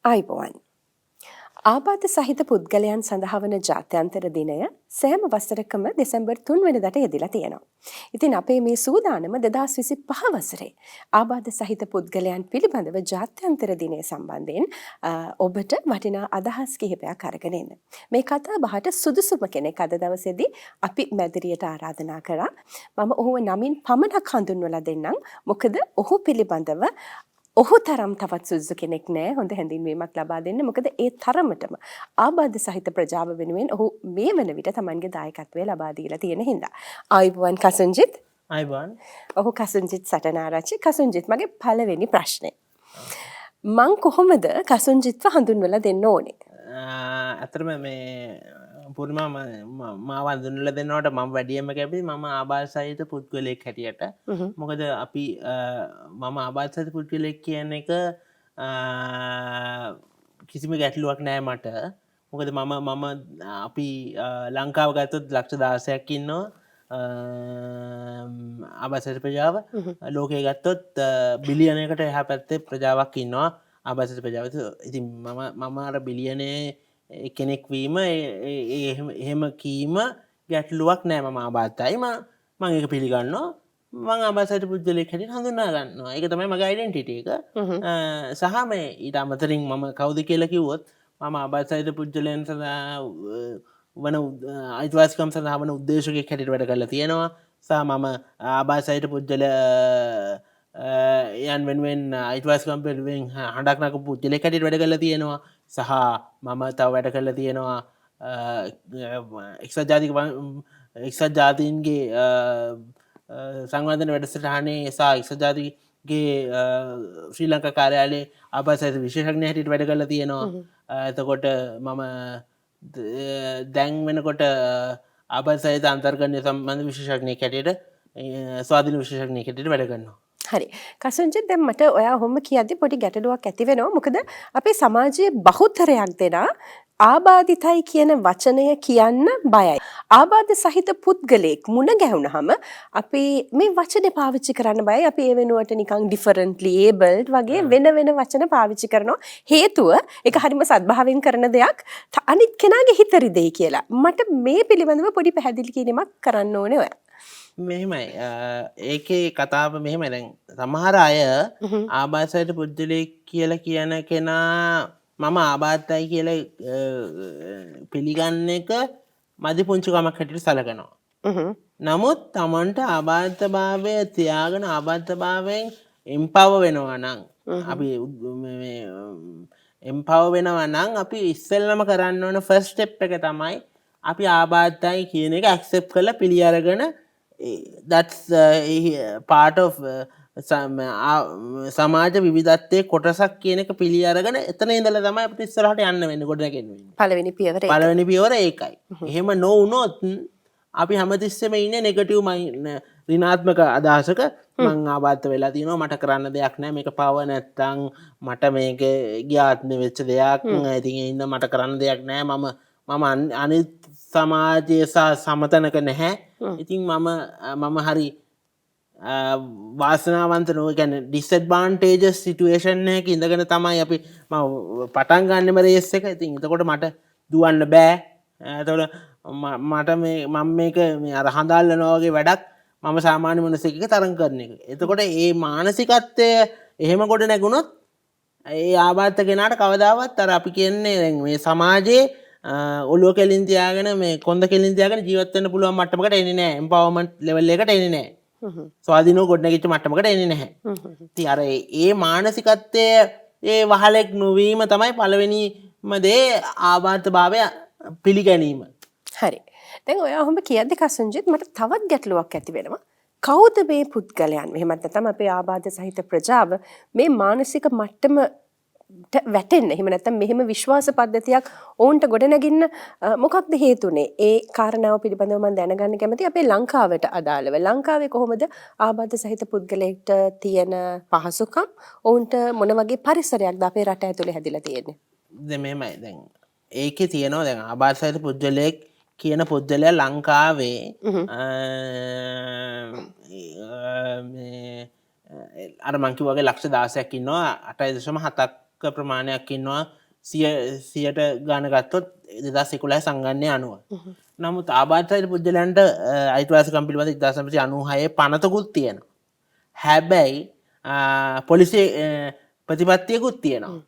ආයුබෝවන්. ආබාධ සහිත පුද්ගලයන් සඳහා වන ජාත්‍යන්තර දිනය සෑම වසරකම දෙසැම්බර් 3 වෙනිදාට යෙදලා තියෙනවා. ඉතින් අපේ මේ සූදානම 2025 වසරේ ආබාධ සහිත පුද්ගලයන් පිළිබඳව ජාත්‍යන්තර දිනය සම්බන්ධයෙන් ඔබට වටිනා අදහස් කිහිපයක් අරගෙන එන්න. මේ කතා බහට සුදුසුම කෙනෙක් අද දවසේදී අපි මැදිරියට ආරාධනා කරා. මම ඔහුව නමින් පමණක් හඳුන්වලා දෙන්නම්. මොකද ඔහු පිළිබඳව ඔහු තරම් තවත් සුදුසු කෙනෙක් නෑ හොඳ හැඳින්වීමක් ලබා දෙන්න. මොකද ඒ තරමටම ආබාධ සහිත ප්‍රජාව වෙනුවෙන් ඔහු මේ වන විට තමන්ගේ දායකත්වය ලබා දීලා තියෙන හින්දා. ආයුබෝවන් කසුන්ජිත්. ආයුබෝවන්. ඔහු කසුන්ජිත් සටනාරච්චි. කසුන්ජිත් මගේ පළවෙනි ප්‍රශ්නේ. මං කොහොමද කසුන්ජිත්ව හඳුන්වලා දෙන්න ඕනේ? ඇත්තටම මේ පුර්ණිමා මාව හඳුන්වලා දෙනවට මම වැඩියෙන්ම කැමති මම ආබාධ සහිත පුද්ගලයෙක් හැටියට. මොකද අපි මම ආබාධ සහිත පුද්ගලයෙක් කියන එක කිසිම ගැටලුවක් නෑ මට. මොකද මම අපි ලංකාව ගත්තොත් ලක්ෂ 16ක් ඉන්නවා ආබාධ සහිත ප්‍රජාව. ලෝකය ගත්තොත් බිලියනයකට එහා පැත්තේ ප්‍රජාවක් ඉන්නවා ආබාධ සහිත ප්‍රජාව. ඉතින් මම අර බිලියනයේ කෙනෙක් වීම එහෙම කීම ගැටලුවක් නෑ. මම ආබාධයි මම ඒක පිළිගන්නවා. මම ආබාධ සහිත පුද්ගලයෙක් හැටියට හඳුනා ගන්නවා. ඒක තමයි මගේ ඩෙන්ටිටි එක. සහ මේ ඊට අමතරින් මම කවුද කියලා කිව්වොත් මම ආබාධ සහිත පුද්ගලයන් සඳහා වන අයිතිවාසිකම් සඳහා වන උද්දේශකයෙක් හැටියට වැඩ කරලා තියෙනවා. සහ මම ආබාධ සහිත පුද්ගලයන් වෙනුවෙන් අයිතිවාසිකම් වෙනුවෙන් හඬක් නගපු පුද්ගලයෙක් හැටියට වැඩ කරලා තියෙනවා. සහ මම තව වැඩ කරලා තියෙනවා එක්සත් ජාතීන්ගේ සංවර්ධන වැඩසටහනේ සහ එක්සත් ජාතිගේ ශ්‍රී ලංකා කාර්යාලයේ ආබාධ සහිත විශේෂඥ හැටියට වැඩ කරලා තියෙනවා. එතකොට මම දැන් වෙනකොට ආබාධ සහිත අන්තර්ගතය සම්බන්ධ විශේෂඥයෙක් හැටියට ස්වාධීන විශේෂඥයෙක් හැටියට වැඩ කරනවා. හරි. කසුන්ජිත් දැන් මට ඔයා ඔහොම කියද්දි පොඩි ගැටලුවක් ඇති වෙනවා. මොකද අපේ සමාජයේ බහුතරයක් දෙනා ආබාධිතයි කියන වචනය කියන්න බයයි. ආබාධ සහිත පුද්ගලයෙක් මුණ ගැහුනහම අපි මේ වචනේ පාවිච්චි කරන්න බයයි. අපි ඒ වෙනුවට නිකන් differently abled වගේ වෙන වචන පාවිච්චි කරනවා. හේතුව ඒක හරිම සද්භාවයෙන් කරන දෙයක්. අනිත් කෙනාගේ හිත රිදෙයි කියලා. මට මේ පිළිබඳව පොඩි පැහැදිලි කිරීමක් කරන්න ඕනේ ඔයා. මෙහෙමයි ඒකේ කතාව මෙහෙමයි. දැන් සමහර අය ආබාධ සහිත පුද්ගලයෙක් කියලා කියන කෙනා මම ආබාධයි කියලා පිළිගන්න එක මදි පුංචිකමක් හැටියට සැලකනවා. නමුත් Tamanට ආබාධභාවය තියාගෙන ආබාධභාවයෙන් එම්පවර් වෙනවා නම් අපි එම්පවර් වෙනවා නම් අපි ඉස්සෙල්ලම කරන්න ඕන ෆස්ට් ස්ටෙප් එක තමයි අපි ආබාධයි කියන එක ඇක්සෙප්ට් කරලා පිළි අරගෙන that's part of සමාජ විවිධත්වයේ කොටසක් කියන එක පිළි අරගෙන එතන ඉඳලා තමයි අපිට ඉස්සරහට යන්න වෙන්නේ ගොඩනැගෙන්න වෙන්නේ. පළවෙනි පියවර ඒකයි. එහෙම නොවුනොත් අපි හැමතිස්සෙම ඉන්නේ නෙගටිව් ඍණාත්මක අදහසක මං ආබාධ වෙලා තියෙනවා මට කරන්න දෙයක් නැහැ මේක පව නැත්තම් මට මේක ගියාත්මෙ වෙච්ච දෙයක් ඉතින් ඒ ඉන්න මට කරන්න දෙයක් නැහැ මම අනිත් සමාජයේ සමතනක නැහැ. ඉතින් මම හරි වාසනාවන්ත නෝ කියන්නේ ඩිස්ඇඩ්වාන්ටේජස් සිටුේෂන් එකක ඉඳගෙන තමයි අපි මම පටන් ගන්නෙම රේස් එක. ඉතින් එතකොට මට දුවන්න බෑ. එතකොට මට මම මේක මේ අර හඳාල්නවා වගේ වැඩක් මම සාමාන්‍ය මිනිසෙක්ගේ තරම් කරන එක. එතකොට මේ මානසිකත්වය එහෙම කොට නැගුණොත් ඒ ආබාධ කෙනාට කවදාවත් අර අපි කියන්නේ දැන් මේ සමාජයේ ඔළුව කෙලින් තියාගෙන මේ කොන්ද කෙලින් තියාගෙන ජීවත් වෙන්න පුළුවන් මට්ටමකට එන්නේ නැහැ. එම්පවර්මන්ට් ලෙවල් එකට එන්නේ නැහැ. ස්වාධීනව ගොඩනැගිච්ච මට්ටමකට එන්නේ නැහැ. ඉතින් අර ඒ මානසිකත්වයේ ඒ වහලෙක් නොවීම තමයි පළවෙනිම දේ ආබාධභාවය පිළිගැනීම. හරි. දැන් ඔයා ඔහොම කියද්දි කසුන්ජිත් මට තවත් ගැටලුවක් ඇති වෙනවා. කවුද මේ පුද්ගලයන්? එහෙමත් නැත්නම් අපේ ආබාධ සහිත ප්‍රජාව මේ මානසික මට්ටම වැටෙන්න. එහෙම නැත්නම් මෙහෙම විශ්වාස පද්ධතියක් ඔවුන්ට ගොඩනගින්න මොකක්ද හේතුනේ? ඒ කාරණාව පිළිබඳව මම දැනගන්න කැමතියි. අපේ ලංකාවට අදාළව ලංකාවේ කොහොමද ආබාධ සහිත පුද්ගලයෙක්ට තියෙන පහසුකම් ඔවුන්ට මොන වගේ පරිසරයක්ද අපේ රට ඇතුලේ හැදිලා තියෙන්නේ? දැන් මෙහෙමයි. දැන් ඒකේ තියෙනවා දැන් ආබාධ සහිත පුද්ගලයෙක් කියන පුද්ගලයා ලංකාවේ අර මං කිව්වා වගේ ලක්ෂ 16ක් ඉන්නවා 8.7ක් ප්‍රමාණයක් ඉන්නවා 100ට ගාන ගත්තොත් 2011 සංගණනය අනුව. නමුත් ආබාධිත පුද්ගලයන්ට අයිතිවාසිකම් පිළිබඳ 1996 පනතකුත් තියෙනවා. හැබැයි පොලිසිය ප්‍රතිපත්තියකුත් තියෙනවා.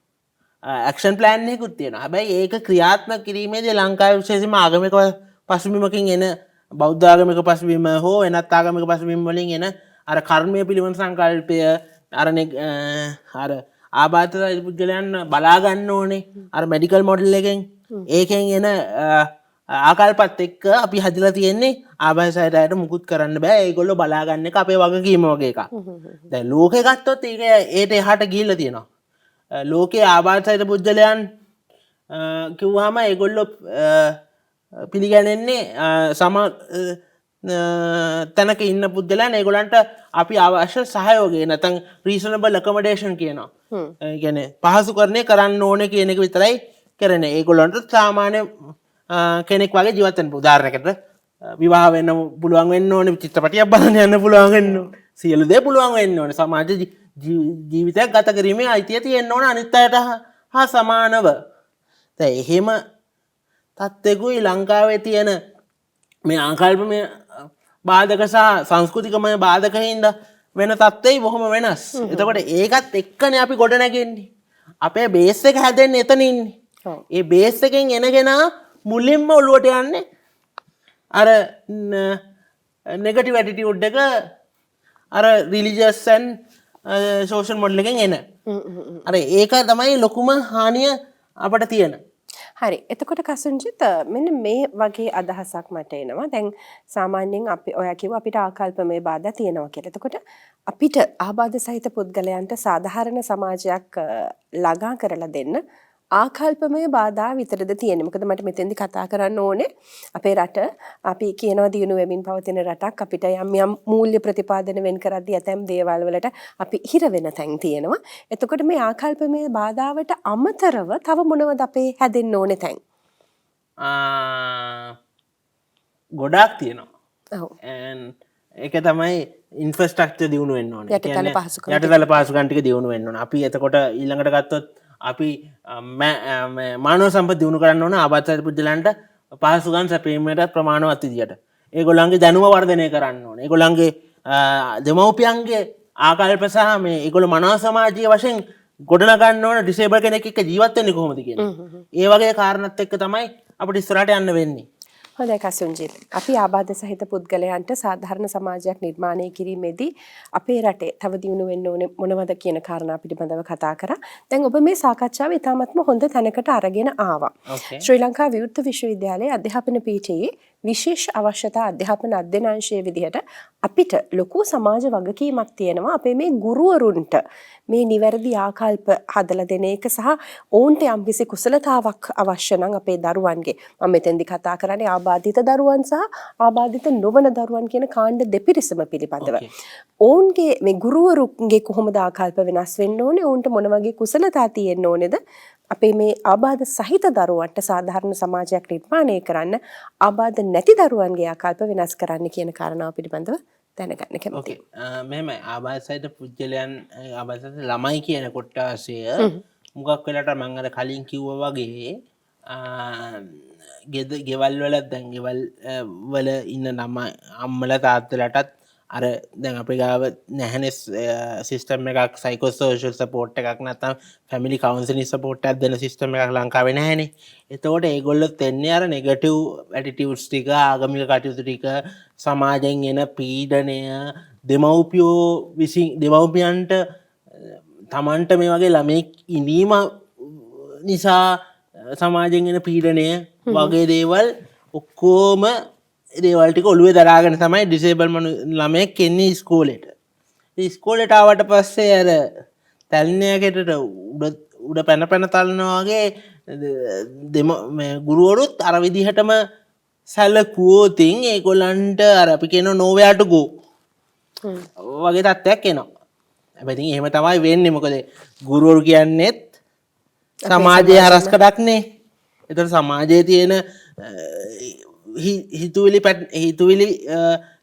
ඇක්ෂන් ප්ලෑන් එකකුත් තියෙනවා. හැබැයි ඒක ක්‍රියාත්මක කිරීමේදී ලංකාවේ විශේෂයෙන්ම ආගමික පසුබිමකින් එන බෞද්ධ ආගමික පසුබිම හෝ වෙනත් ආගමික පසුබිම් වලින් එන අර කර්මය පිළිබඳ සංකල්පය අර ආබාධිත පුද්ගලයන් බලා ගන්න ඕනේ. අර මෙඩිකල් මොඩල් එකෙන් ඒකෙන් එන ආකල්පත් එක්ක අපි හදලා තියෙන්නේ ආබාධිත අයට මුකුත් කරන්න බෑ. ඒගොල්ලෝ බලා ගන්න එක අපේ වගකීම වගේ එකක්. දැන් ලෝකේ ගත්තොත් ඒක ඒට එහාට ගිහිල්ලා තියෙනවා. ලෝකයේ ආබාධිත පුද්ගලයන් කිව්වම ඒගොල්ලෝ පිළිගැනෙන්නේ තැනක ඉන්න පුද්ගලයන් ඒගොල්ලන්ට අපි අවශ්‍ය සහයෝගය නැත්නම් රීසනබල් ඇකොමඩේෂන් කියනවා. ඒ කියන්නේ පහසුකරණය කරන්න ඕනේ කියන එක විතරයි කරන්නේ. ඒගොල්ලන්ට සාමාන්‍ය කෙනෙක් වගේ ජීවත් වෙන්න උදාහරණයකට විවාහ වෙන්න පුළුවන් වෙන්න ඕනේ, චිත්‍රපටියක් බලන්න යන්න පුළුවන් වෙන්න ඕනේ. සියලු දේ පුළුවන් වෙන්න ඕනේ. සමාජ ජීවිතයක් ගත කිරීමේ අයිතිය තියෙන්න ඕන අනිත් අයට හා සමානව. දැන් එහෙම තත්ත්වෙකුයි ලංකාවේ තියෙන මේ ආකල්පමය බාධක සහ සංස්කෘතිකමය බාධක හින්දා වෙන තත්ත්වෙයි බොහොම වෙනස්. එතකොට ඒකත් එක්කනේ අපි ගොඩ නැගෙන්නේ. අපේ බේස් එක හැදෙන්නේ එතන ඉන්නේ. ඒ බේස් එකෙන් එනගෙන මුලින්ම ඔළුවට යන්නේ අර නෙගටිව් ඇටිටියුඩ් එක අර රිලිජියස් ඇන් සෝෂල් මොඩල් එකෙන් එන. අර ඒක තමයි ලොකුම හානිය අපට තියෙන. හරි. එතකොට කසුන්ජිත් මෙන්න මේ වගේ අදහසක් මට එනවා. දැන් සාමාන්‍යයෙන් අපි ඔයා කිව්වා අපිට ආකල්පමය බාධා තියෙනවා කියලා. එතකොට අපිට ආබාධ සහිත පුද්ගලයන්ට සාධාරණ සමාජයක් ළඟා කරලා දෙන්න ආකල්පමය බාධා විතරද තියෙන්නේ? මොකද මට මෙතෙන්දි කතා කරන්න ඕනේ අපේ රට අපි කියනවා දියුණු වෙමින් පවතින රටක්. අපිට යම් මූල්‍ය ප්‍රතිපාදන වෙන් කරද්දී ඇතැම් දේවල් වලට අපි හිර වෙන තැන් තියෙනවා. එතකොට මේ ආකල්පමය බාධාවට අමතරව තව මොනවද අපේ හැදෙන්න ඕනේ තැන්? ගොඩාක් තියෙනවා. ඔව්. ඒක තමයි ඉන්ෆ්‍රස්ට්‍රක්චර් දියුණු වෙන්න ඕනේ. යටිතල පහසුකම්. යටිතල පහසුකම් ටික දියුණු වෙන්න ඕනේ. අපි එතකොට ඊළඟට ගත්තොත් අපි මානව සම්පත් දියුණු කරන්න ඕන ආබාධිත පුද්ගලයන්ට පහසුකම් සැපීමට ප්‍රමාණවත් විදියට. ඒගොල්ලන්ගේ දැනුම වර්ධනය කරන්න ඕනේ. ඒගොල්ලන්ගේ දෙමව්පියන්ගේ ආකල්ප සහ මේ ඒගොල්ලෝ මනෝ සමාජීය වශයෙන් ගොඩනගන්න ඕන ඩිසේබල් කෙනෙක් එක්ක ජීවත් වෙන්නේ කොහොමද කියන්නේ. ඒ වගේ කාරණාත් එක්ක තමයි අපිට ඉස්සරහට යන්න වෙන්නේ. හොඳයි කසුන්ජිත්. අපි ආබාධ සහිත පුද්ගලයන්ට සාධාරණ සමාජයක් නිර්මාණය කිරීමේදී අපේ රටේ තව දියුණු වෙන්න ඕනේ මොනවද කියන කාරණා පිළිබඳව කතා කරා. දැන් ඔබ මේ සාකච්ඡාව ඉතාමත්ම හොඳ තැනකට අරගෙන ආවා. ශ්‍රී ලංකා විවෘත විශ්වවිද්‍යාලයේ අධ්‍යාපන පීඨයේ විශේෂ අවශ්‍යතා අධ්‍යාපන අධ්‍යනාංශයේ විදිහට අපිට ලොකු සමාජ වගකීමක් තියෙනවා අපේ මේ ගුරුවරුන්ට මේ නිවැරදි ආකල්ප හදලා දෙන එක සහ ඔවුන්ට යම්කිසි කුසලතාවක් අවශ්‍ය නම් අපේ දරුවන්ගේ මම මෙතෙන්දි කතා කරන්නේ ආබාධිත දරුවන් සහ ආබාධිත නොවන දරුවන් කියන කාණ්ඩ දෙපිරිසම පිළිබඳව. ඔවුන්ගේ මේ ගුරුවරුන්ගේ කොහොමද ආකල්ප වෙනස් වෙන්න ඕනේ? ඔවුන්ට මොන වගේ කුසලතා තියෙන්න ඕනේද? අපේ මේ ආබාධ සහිත දරුවන්ට සාධාරණ සමාජයක් නිර්මාණය කරන්න ආබාධ නැති දරුවන්ගේ ආකල්ප වෙනස් කරන්න කියන කාරණාව පිළිබඳව දැනගන්න කැමතියි. මෙහෙමයි ආබාධ සහිත පුද්ගලයන් ආබාධ සහිත ළමයි කියන කොටාසය මුගක් වෙලාට මම අර කලින් කිව්වා වගේ ගෙවල් වල දැන් ගෙවල් වල ඉන්න ළමයි අම්මලා තාත්තලාටත් අර දැන් අපේ ගාව නැහැනේ සිස්ටම් එකක් සයිකෝසෝෂල් සපෝට් එකක් නැත්නම් ෆැමිලි කවුන්සලින් සපෝට් එකක් දෙන සිස්ටම් එකක් ලංකාවේ නැහැනේ. එතකොට ඒගොල්ලොත් එන්නේ අර නෙගටිව් ඇටිටියුඩ්ස් ටික ආගමික කටයුතු ටික සමාජයෙන් එන පීඩනය දෙමව්පියන්ට තමන්ට මේ වගේ ළමෙක් ඉඳීම නිසා සමාජයෙන් එන පීඩනය වගේ දේවල් ඔක්කොම දේවල් ටික ඔළුවේ දරාගෙන තමයි ඩිසේබල් ළමයෙක් එන්නේ ඉස්කෝලේට. ඉස්කෝලේට ආවට පස්සේ අර තැල්නයකටට උඩ පැන තලනවා වගේ ගුරුවරුත් අර විදිහටම සැලකුවොතින් ඒගොල්ලන්ට අර අපි කියන nowhere to go වගේ තත්ත්වයක් එනවා. හැබැයි එහෙම තමයි වෙන්නේ. මොකද ගුරුවරු කියන්නේත් සමාජයේ හරස්කඩක්නේ. ඒතර සමාජයේ තියෙන හිතුවිලි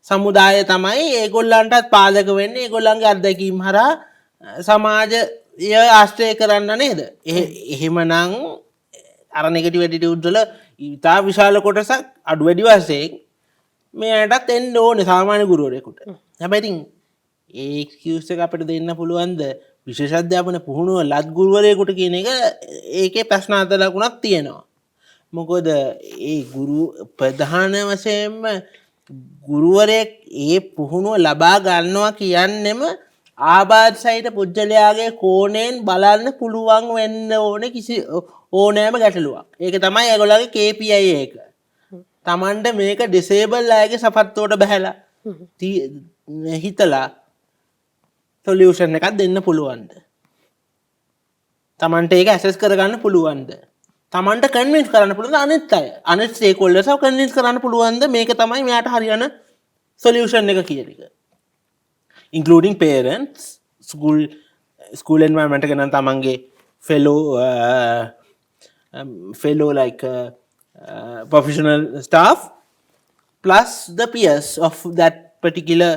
සමුදාය තමයි ඒගොල්ලන්ටත් පාදක වෙන්නේ. ඒගොල්ලන්ගේ අත්දැකීම් හරහා සමාජ එය ආශ්‍රය කරන්න නේද? එහෙමනම් අර නෙගටිව් ඇටිටියුඩ්ස් වල ඉතා විශාල කොටසක් අඩු වැඩි වශයෙන් මෙයාටත් එන්න ඕනේ සාමාන්‍ය ගුරුවරයෙකුට. හැබැයි ඉතින් ඒ එක්ස්කියුස් එක අපිට දෙන්න පුළුවන්ද විශේෂ අධ්‍යාපන පුහුණුව ලත් ගුරුවරයෙකුට කියන එක ඒකේ ප්‍රශ්නාර්ථ ලකුණක් තියෙනවා. මොකද ඒ ගුරු ප්‍රධාන වශයෙන්ම ගුරුවරයෙක් ඒ පුහුණුව ලබා ගන්නවා කියන්නෙම ආබාධ සහිත පුද්ගලයාගේ කෝණයෙන් බලන්න පුළුවන් වෙන්න ඕනේ කිසි ඕනෑම ගැටලුවක්. ඒක තමයි ඒගොල්ලන්ගේ KPI එක. Tamanට මේක ඩිසේබල් අයගේ සපත්තුවට බහැලා හිතලා සොලියුෂන් එකක් දෙන්න පුළුවන්ද? Tamanට ඒක ඇසස් කරගන්න පුළුවන්ද? Tamanට කන්වින්ස් කරන්න පුළුවන්ද අනිත් අය? අනිත් ස්ටේක්හෝල්ඩර්ස්ව කන්වින්ස් කරන්න පුළුවන්ද මේක තමයි මෙයාට හරියන සොලියුෂන් එක කියන එක? Including parents, school environment එක නම් තමන්ගේ fellow like professional staff plus the peers of that particular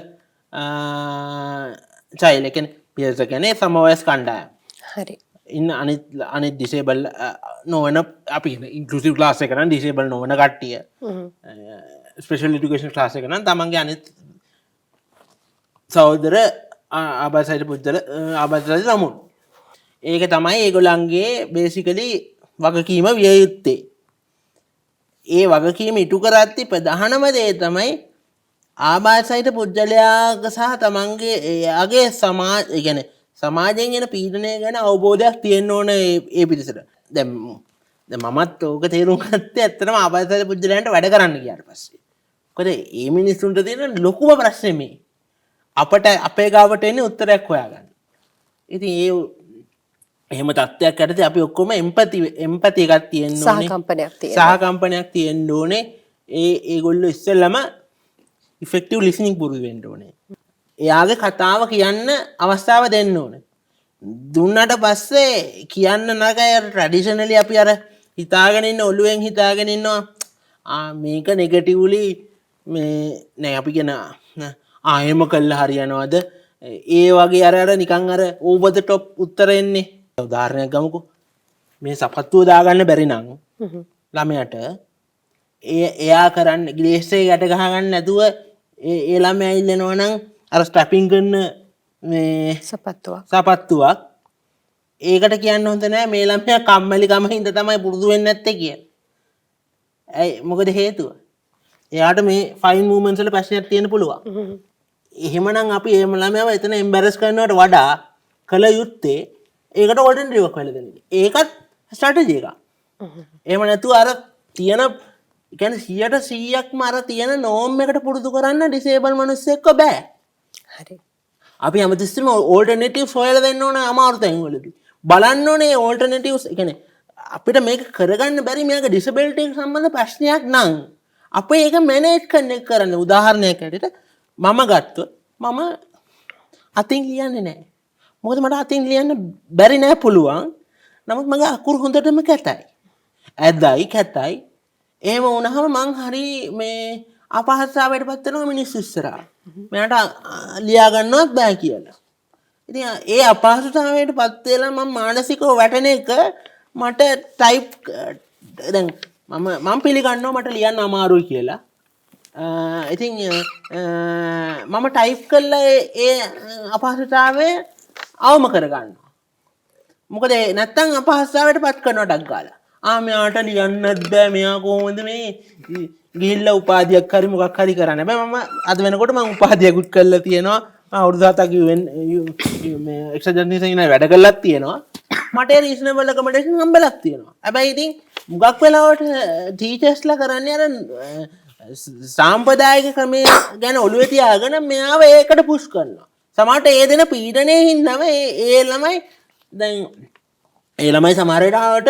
child. Like peers කියන්නේ සමවයස් කණ්ඩායම. හරි. ඉන්න අනිත් disable නොවන අපි inclusive class එක නම් disable නොවන කට්ටිය. special education class එක නම් තමන්ගේ අනිත් සහෝදර ආබාධ පුද්ගල ආබාධ ළමුන්. ඒක තමයි ඒගොල්ලන්ගේ බේසිකලි වගකීම විය යුත්තේ. ඒ වගකීම ඉටු කරද්දී ප්‍රධානම දේ තමයි ආබාධ සහිත පුද්ගලයාගේ සහ තමන්ගේ එයාගේ සමාජයෙන් එන පීඩනය ගැන අවබෝධයක් තියෙන්න ඕන ඒ පිරිසට. දැන් මමත් ඕක තේරුම් ගත්තේ ඇත්තටම ආබාධ සහිත පුද්ගලයන්ට වැඩ කරන්න ගියාට පස්සේ. මොකද මේ මිනිස්සුන්ට තියෙන ලොකුම ප්‍රශ්නේ මේ අපට අපේ ගාවට එන්නේ උත්තරයක් හොයාගන්න. ඉතින් එහෙම තත්ත්වයක් යටතේ අපි ඔක්කොම එම්පති එකක් තියෙන්න ඕනේ. සහකම්පනයක් තියෙන්න ඕනේ. ඒගොල්ලෝ ඉස්සෙල්ලම ඉෆෙක්ටිව් ලිසනින් පුරුදු වෙන්න ඕනේ. එයාගේ කතාව කියන්න අවස්ථාව දෙන්න ඕනේ. දුන්නට පස්සේ කියන්න නගය ට්‍රැඩිෂනලි අපි අර හිතාගෙන ඉන්න ඔළුවෙන් හිතාගෙන ඉන්නවා මේක නෙගටිව්ලි මේ නෑ අපි කියන ආයෙම කල්ලා හරියනවාද ඒ වගේ අර නිකන් අර ඕවර් ද টොප් උත්තර එන්නේ. උදාහරණයක් ගමුකෝ. මේ සපත්තුව දාගන්න බැරි නම් ළමයට එයා කරන්න ග්ලේස් එක යට ගහගන්න නැතුව ඒ ළමයා ඉල්ලනවා නම් අර ස්ටැපින් කරන මේ සපත්තුවක් ඒකට කියන්න හොඳ නෑ මේ ළමයා කම්මැලිකම හින්දා තමයි පුරුදු වෙන්නේ නැත්තේ කියලා. ඇයි මොකද හේතුව? එයාට මේ ෆයින් මූවමන්ට්ස් වල ප්‍රශ්නයක් තියෙන්න පුළුවන්. එහෙමනම් අපි ඒ ළමයාව එතන එම්බැරස් කරනවට වඩා කල යුත්තේ ඒකට ඔල්ටර්නටිව් එකක් හොයලා දෙන්න. ඒකත් ස්ට්‍රැටජි එකක්. එහෙම නැතුව අර තියෙන කියන්නේ 100%ක්ම අර තියෙන නෝම් එකට පුරුදු කරන්න ඩිසේබල් මිනිස්සෙක්ව බෑ. හරි. අපි හැමතිස්සෙම ඔල්ටර්නටිව්ස් හොයලා දෙන්න ඕන අමාරු තැන් වලදී. බලන්න ඕනේ ඔල්ටර්නටිව්ස් කියන්නේ අපිට මේක කරගන්න බැරි මේක ඩිසබිලිටි එක සම්බන්ධ ප්‍රශ්නයක් නම් අපේ ඒක මැනේජ් කරන්න උදාහරණයක් ඇරෙට මම ගත්තොත් මම අතින් ලියන්නේ නැහැ. මොකද මට අතින් ලියන්න බැරි නෑ පුළුවන්. නමුත් මගේ අකුරු හොඳටම කැතයි. ඇදයි කැතයි. එහෙම වුණාම මං හරි මේ අපහසුතාවයට පත් වෙනවා මිනිස්සු ඉස්සරහා. මට ලියා ගන්නවත් බෑ කියලා. ඉතින් ඒ අපහසුතාවයට පත් වෙලා මම මානසිකව වැටෙන එක මට ටයිප් දැන් මම පිළිගන්නවා මට ලියන්න අමාරුයි කියලා. ඉතින් මම ටයිප් කළා ඒ අපහසුතාවය අවම කරගන්නවා. මොකද නැත්තම් අපහසුතාවයට පත් කරනවා ඩක් ගාලා. මෙයාට ලියන්නත් බෑ මෙයා කොහොමද මේ ගිහිල්ලා උපාධියක් හරි මොකක් හරි කරන්න. හැබැයි මම අද වෙනකොට මම උපාධියකුත් කරලා තියෙනවා. අවුරුදු 7ක් මේ එක්සත් ජනසංഘ වැඩ කරලත් තියෙනවා. මට රීසනබල් ඇකොමඩේෂන් හම්බෙලක් තියෙනවා. හැබැයි ඉතින් මුගක් වෙලාවට ටීචර්ස්ලා කරන්නේ අර සාම්ප්‍රදායික ක්‍රමය ගැන ඔළුවේ තියාගෙන මෙයාව ඒකට පුෂ් කරනවා. සමහරට ඒ දෙන පීඩනයේ හින්දාම ඒ ළමයි දැන් ඒ ළමයි සමහර වෙලාවට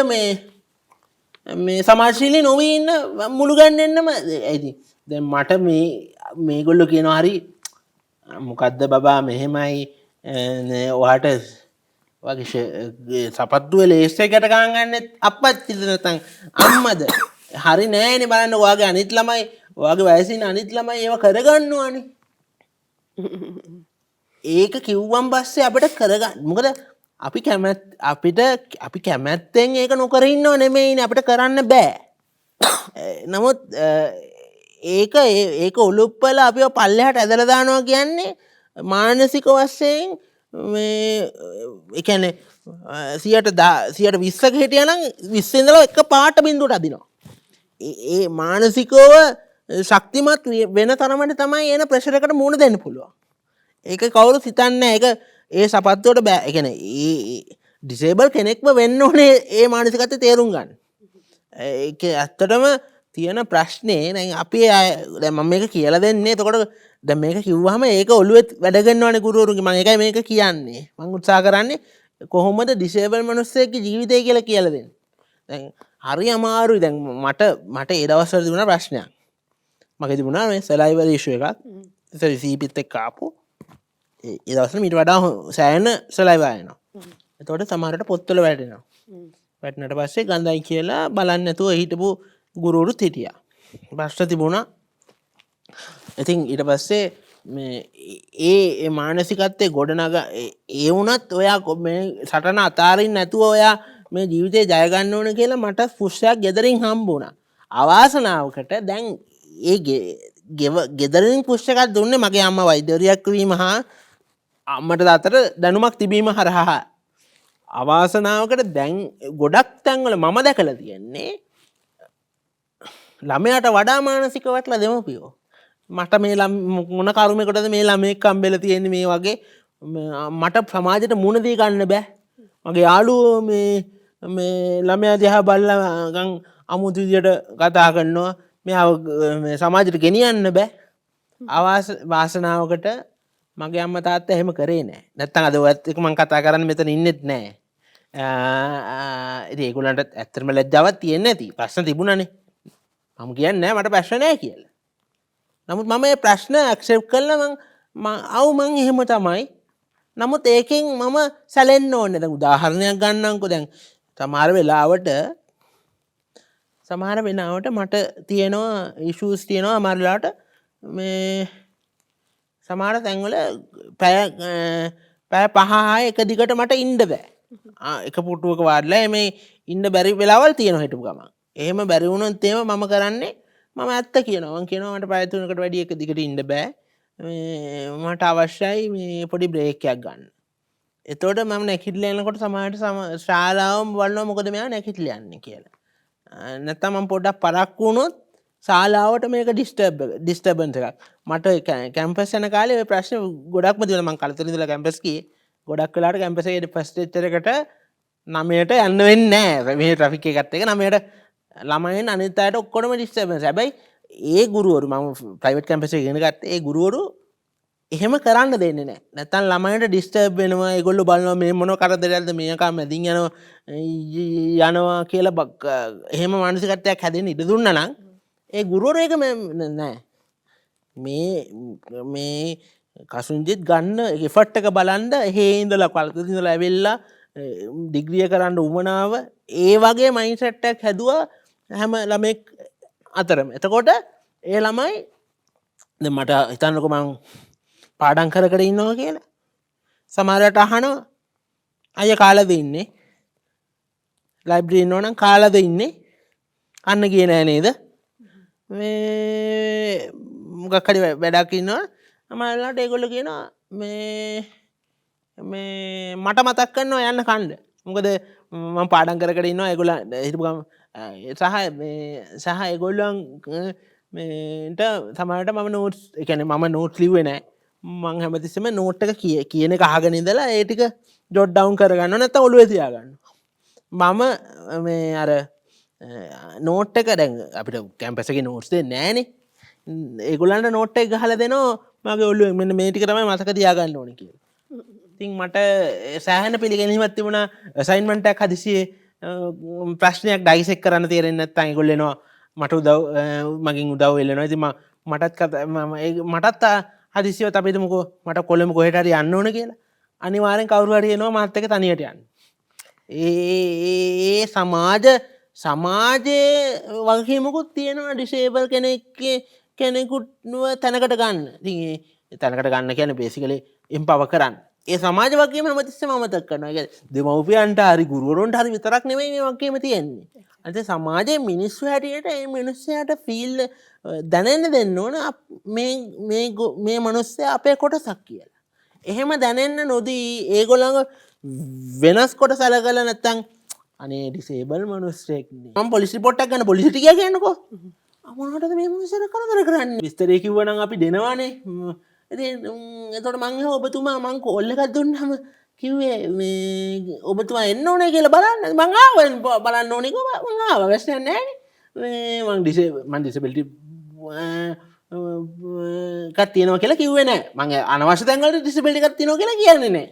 මේ සමාජශීලී නොවී ඉන්න මුළු ගන්නෙන්නම ඇති. දැන් මට මේගොල්ලෝ කියනවා හරි මොකද්ද බබා මෙහෙමයි ඔයාට වගේ සපත්තුවේ ලේස් එකට ගන්න අප්පච්චිද නැත්නම් අම්මද හරි නෑනේ බලන්න ඔයාගේ අනිත් ළමයි ඔයාගේ වයසින් අනිත් ළමයි ඒව කරගන්නවානේ. ඒක කිව්වන් පස්සේ අපිට කරගන්න මොකද අපි කැමැත්තෙන් ඒක නොකර ඉන්නව නෙමෙයිනේ අපිට කරන්න බෑ. නමුත් ඒක උලුප්පල අපිව පල්ලෙහාට ඇදලා දානවා කියන්නේ මානසික වශයෙන් මේ ඒ කියන්නේ 120ක හිටියනම් 20 ඉඳලා එක පාට බිඳුවට අදිනවා. ඒ මානසිකව ශක්තිමත් වෙන තරමට තමයි එන ප්‍රෙෂර් එකට මුහුණ දෙන්න පුළුවන්. ඒක කවුරුත් හිතන්නේ නැහැ. ඒක ඒ සපත්තුවට බෑ. ඒ කියන්නේ ඒ ඩිසේබල් කෙනෙක්ම වෙන්න ඕනේ ඒ මානසිකත්වය තේරුම් ගන්න. ඒක ඇත්තටම තියෙන ප්‍රශ්නේ දැන් අපි දැන් මම මේක කියලා දෙන්නේ. එතකොට දැන් මේක කිව්වහම ඒක ඔළුවේ වැඩ ගන්නවනේ ගුරුවරුන්ගේ. මම ඒකයි මේක කියන්නේ. මම උත්සාහ කරන්නේ කොහොමද ඩිසේබල් මිනිස්සෙක්ගේ ජීවිතය කියලා කියලා දෙන්න. දැන් හරි අමාරුයි. දැන් මට ඒ දවස්වල තිබුණා ප්‍රශ්නයක්. මගේ තිබුණා මේ සලයිවර් ඉෂුව එකක්. ඉතින් සීපිත් එක්ක ආපු ඒ දවස්වල මීට වඩා සෑහෙන සලයිවර් එනවා. එතකොට සමහරට පොත්වල වැටෙනවා. වැටෙනට පස්සේ ගඳයි කියලා බලන්නේ නැතුව හිටපු ගුරුවරුත් හිටියා. ප්‍රශ්න තිබුණා. ඉතින් ඊට පස්සේ ඒ මානසිකත්වයේ ගොඩනග ඒ වුණත් ඔයා මේ සටන අතාරින්න නැතුව ඔයා මේ ජීවිතේ ජය ගන්න ඕන කියලා මට පුෂ්යක් ගෙදරින් හම්බ වුණා. අවාසනාවකට දැන් ඒ ගෙදරින් පුෂ් එකක් දුන්නේ මගේ අම්මා වෛද්‍යවරියක් වීම හා අම්මට තාත්තට දැනුමක් තිබීම හරහා. අවාසනාවකට දැන් ගොඩක් තැන්වල මම දැකලා තියෙන්නේ ළමයාට වඩා මානසික වටලා දෙමපියෝ. මට මේ මොන කරුමකටද මේ ළමෙක් හම්බෙලා තියෙන්නේ මේ වගේ මට සමාජයට මුණ දී ගන්න බෑ. මගේ යාළුවෝ මේ ළමයා දිහා බලලා අමුතු විදියට කතා කරනවා. මෙයාව සමාජයට ගෙනියන්න බෑ. වාසනාවකට මගේ අම්මා තාත්තා එහෙම කරේ නෑ. නැත්තම් අද ඔයත් එක්ක මම කතා කරන්නේ මෙතන ඉන්නෙත් නෑ. ඉතින් ඒගොල්ලන්ට ඇත්තටම ලැජ්ජාවක් තියෙන්නේ නැති. ප්‍රශ්න තිබුණානේ. මම කියන්නේ නෑ මට ප්‍රශ්න නෑ කියලා. නමුත් මම මේ ප්‍රශ්න ඇක්සෙප්ට් කළා මං එහෙම තමයි. නමුත් ඒකෙන් මම සැලෙන්න ඕනේ. දැන් උදාහරණයක් ගන්නම්කෝ. දැන් සමහර වෙලාවට මට තියෙනවා ඉෂුස් තියෙනවා සමහර වෙලාවට මේ සමහර තැන්වල පැය 5-6 එක දිගට මට ඉන්න බෑ. එක පුටුවක වාඩිලා මේ ඉන්න බැරි වෙලාවල් තියෙනවා හිටපු ගමන්. එහෙම බැරි වුණොත් එහෙම මම කරන්නේ මම ඇත්ත කියනවා. මම කියනවා මට පැය 3කට වැඩි එක දිගට ඉන්න බෑ. මට අවශ්‍යයි මේ පොඩි බ්‍රේක් එකක් ගන්න. එතකොට මම නැගිටලා යනකොට සමහරට ශාලාවම බලනවා මොකද මෙයා නැගිටලා යන්නේ කියලා. නැත්නම් මම පොඩ්ඩක් පරක්කු වුණොත් ශාලාවට මේක ඩිස්ටර්බන්ස් එකක්. මට කැම්පස් යන කාලේ ඔය ප්‍රශ්න ගොඩක්ම තිබුණා. මම කලතර ඉඳලා කැම්පස් ගියේ. ගොඩක් වෙලාවට කැම්පස් එකේ ෆස්ට් ලෙක්චර් එකට 9ට යන්න වෙන්නේ නැහැ. මේ ට්‍රැෆික් එකත් එක්ක 9ට ළමයින් අනිත් අයට ඔක්කොම ඩිස්ටර්බන්ස්. හැබැයි ඒ ගුරුවරු මම ප්‍රයිවට් කැම්පස් එකේ ඉගෙන ගත්තේ ඒ ගුරුවරු එහෙම කරන්න දෙන්නේ නැහැ. නැත්තම් ළමයින්ට ඩිස්ටර්බ් වෙනවා. ඒගොල්ලෝ බලනවා මේ මොන කරදරයක්ද මේක මැදින් යනවා කියලා එහෙම මානසිකත්වයක් හැදෙන්න ඉඩ දුන්නා නම් ඒ ගුරුවරු ඒක නෑ. මේ කසුන්ජිත් ගන්න එෆර්ට් එක බලන්න එහෙ ඉඳලා කලතර ඉඳලා ඇවිල්ලා ඩිග්‍රිය කරන්න උවමනාව ඒ වගේ මයින්ඩ්සෙට් එකක් හැදුවා හැම ළමෙක් අතරම. එතකොට ඒ ළමයි දැන් මට හිතන්නකෝ මං පාඩම් කර ඉන්නවා කියලා. සමහරට අහනවා අයියා කාලද ඉන්නේ? ලයිබ්‍රරි ඉන්නවනම් කාලද ඉන්නේ? අන්න ගියේ නෑ නේද? මේ මොකක් හරි වැඩක් ඉන්නවා. සමහරවිට ඒගොල්ලෝ කියනවා මේ මට මතක් කරනවා යන්න කන්න. මොකද මම පාඩම් කර ඉන්නවා ඒගොල්ලෝ හිටපු ගම සහ ඒගොල්ලන් මේට සමහරට මම නෝට්ස් ඒ කියන්නේ මම නෝට්ස් ලිව්වේ නෑ. මං හැමතිස්සෙම නෝට් එක කියන එක අහගෙන ඉඳලා ඒ ටික ජොට් ඩවුන් කරගන්නවා නැත්නම් ඔළුවේ තියාගන්නවා. මම මේ අර නෝට් එක දැන් අපිට කැම්පස් එකේ නෝට්ස් දෙන්නේ නෑනේ. ඒගොල්ලන්ට නෝට් එක ගහලා දෙනවා මගේ ඔළුවේ මෙන්න මේ ටික තමයි මතක තියාගන්න ඕනේ කියලා. ඉතින් මට සෑහෙන පිළිගැනීමක් තිබුණා. අසයින්මන්ට් එකක් හදිසියේ ප්‍රශ්නයක් ඩයිසෙක් කරන්න තේරෙන්නේ නැත්නම් ඒගොල්ලෝ එනවා මට මගෙන් උදව් වෙලනවා. ඉතින් මටත් හදිසියවත් අපි හිතමුකෝ මට කොළඹ කොහෙට හරි යන්න ඕන කියලා. අනිවාර්යෙන් කවුරු හරි එනවා මාත් එක්ක තනියට යන්න. ඒ සමාජයේ වගකීමකුත් තියෙනවා ඩිසේබල් කෙනෙකුට තැනකට ගන්න. ඉතින් තැනකට ගන්න කියන්නේ බේසිකලි එම්පවර් කරන්න. ඒ සමාජ වගේම හැමතිස්සෙම අමතක කරනවා. ඒ කියන්නේ දෙමව්පියන්ට හරි ගුරුවරුන්ට හරි විතරක් නෙමෙයි මේ වගේම තියෙන්නේ. අද සමාජයේ මිනිස්සු හැටියට මේ මිනිස්සයාට ෆීල් දැනෙන්න දෙන්න ඕන මේ මිනිස්සයා අපේ කොටසක් කියලා. එහෙම දැනෙන්න නොදී ඒගොල්ලන්ව වෙනස් කොට සැලකලා නැත්තම් අනේ ඩිසේබල් මිනිස්සෙක් නේ. මම පොලිස් රිපෝට් එකක් ගන්න පොලිසියට ගියා කියන්නකෝ. මොනවටද මේ මිනිස්සුන්ට කරදර කරන්නේ? විස්තරේ කිව්වනම් අපි දෙනවනේ. ඉතින් එතකොට මං ඔබතුමා මං කෝල් එකක් දුන්නාම කිව්වේ මේ ඔබතුමා එන්න ඕනේ කියලා බලන්න. මං ආවා බලන්න ඕනේ කිව්වා. මං ආවා ප්‍රශ්නයක් නැහැ නේ. මං ඩිසෙබිලිටි එකක් තියෙනවා කියලා කිව්වේ නැහැ. මං අනවශ්‍ය තැන් වලට ඩිසෙබිලිටි එකක් තියෙනවා කියලා කියන්නේ නැහැ.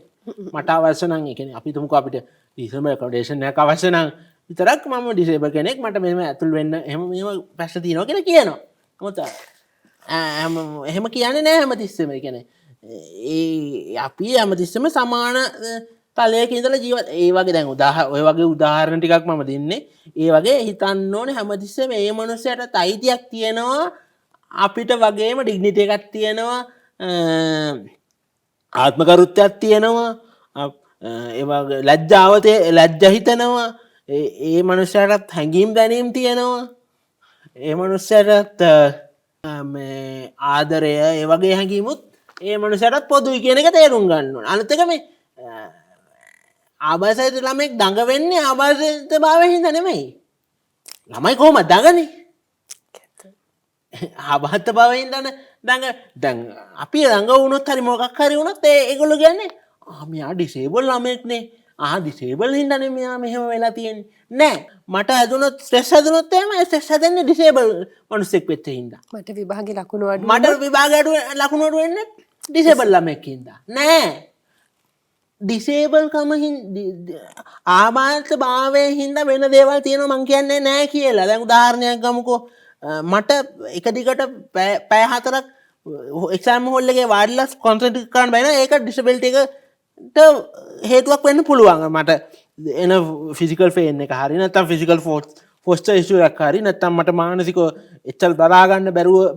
මට අවශ්‍ය නම් ඒ කියන්නේ අපි තුමුකෝ අපිට ඩිසෙබල් ඇකොමඩේෂන් එකක් අවශ්‍ය නම් විතරක් මම ඩිසේබල් කෙනෙක් මට මෙහෙම ඇතුල් වෙන්න එහෙම ප්‍රශ්න තියෙනවා කියලා කියනවා. මොකද එහෙම කියන්නේ නැහැ හැමතිස්සෙම. ඒ කියන්නේ අපි හැමතිස්සෙම සමාන තලයක ඉඳලා ජීවත් ඒ වගේ දැන් ඔය වගේ උදාහරණ ටිකක් මම දෙන්නේ. ඒ වගේ හිතන්න ඕනේ හැමතිස්සෙම මේ මනුස්සයාට අයිතියක් තියෙනවා අපිට වගේම ඩිග්නිටි එකක් තියෙනවා ආත්මකරුත්වයක් තියෙනවා ඒ වගේ ලැජ්ජා හිතනවා ඒ මනුස්සයාටත් හැඟීම් දැනීම් තියෙනවා ඒ මනුස්සයාටත් ආදරය ඒ වගේ හැඟීමුත් ඒ මනුස්සයාටත් පොදුයි කියන එක තේරුම් ගන්න ඕනේ. අනිත් එක මේ ආබාධිත ළමෙක් දඟ වෙන්නේ ආබාධිතභාවයෙන් හින්දා නෙමෙයි. ළමයි කොහොමද දඟනේ? ආබාධිතභාවයෙන් දඟ දැන් අපි දඟ වුණොත් හරි මොකක් හරි වුණොත් ඒගොල්ලෝ කියන්නේ මෙයා ඩිසේබල් ළමෙක් නේ. ඩිසේබල් හින්දානේ මෙයා මෙහෙම වෙලා තියෙන්නේ. නෑ මට හැදුනොත් ස්ට්‍රෙස් හැදුනොත් එහෙම ස්ට්‍රෙස් හැදෙන්නේ ඩිසේබල් මිනිස්සෙක් වෙච්ච හින්දා. මට විභාගේ ලකුණු අඩු මට විභාගයට ලකුණු අඩු වෙන්නේ ඩිසේබල් ළමෙක් හින්දා. නෑ ඩිසේබල් කම ආබාධිතභාවයෙන් හින්දා වෙන දේවල් තියෙනවා මං කියන්නේ නෑ කියලා. දැන් උදාහරණයක් ගමුකෝ. මට එක දිගට පැය 4ක් එක්සෑම් හෝල් එකේ වාඩිලා කොන්සන්ට්‍රේට් කරන්න බැහැ. ඒක ඩිසෙබිලිටි එකට හේතුවක් වෙන්න පුළුවන්. මට එන ෆිසිකල් ෆේන් එක හරි නැත්නම් ෆිසිකල් පොස්චර් ඉෂුව එකක් හරි නැත්නම් මට මානසිකව එච්චර දරා ගන්න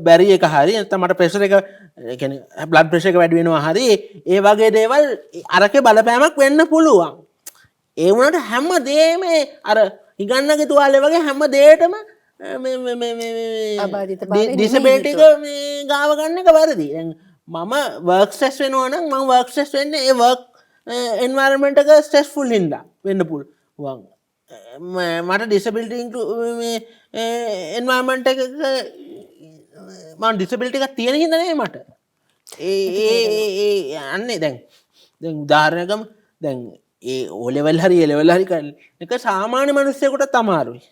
බැරි එක හරි නැත්නම් මට ප්‍රෙෂර් එක ඒ කියන්නේ බ්ලඩ් ප්‍රෙෂර් එක වැඩි වෙනවා හරි ඒ වගේ දේවල් අරකේ බලපෑමක් වෙන්න පුළුවන්. ඒ වුණාට හැම දෙයක්ම අර හිගන්නගේ තුවාලේ වගේ හැම දෙයකටම ඩිසබිලිටි එක ගාව ගන්න එක වැරදි. දැන් මම වර්ක් ස්ට්‍රෙස් වෙනවා නම් මම වර්ක් ස්ට්‍රෙස් වෙන්නේ ඒ වර්ක් එන්වයරන්මන්ට් එක ස්ට්‍රෙස්ෆුල් හින්දා වෙන්න පුළුවන්. මට ඩිසබිලිටි එන්වයරන්මන්ට් එක මම ඩිසබිලිටි එකක් තියෙන හින්දා නෙමෙයි මට. අන්නේ දැන් උදාහරණයක් ගමු. දැන් ඒ O level හරි A level හරි එක සාමාන්‍ය මිනිස්සෙකුටත් අමාරුයි.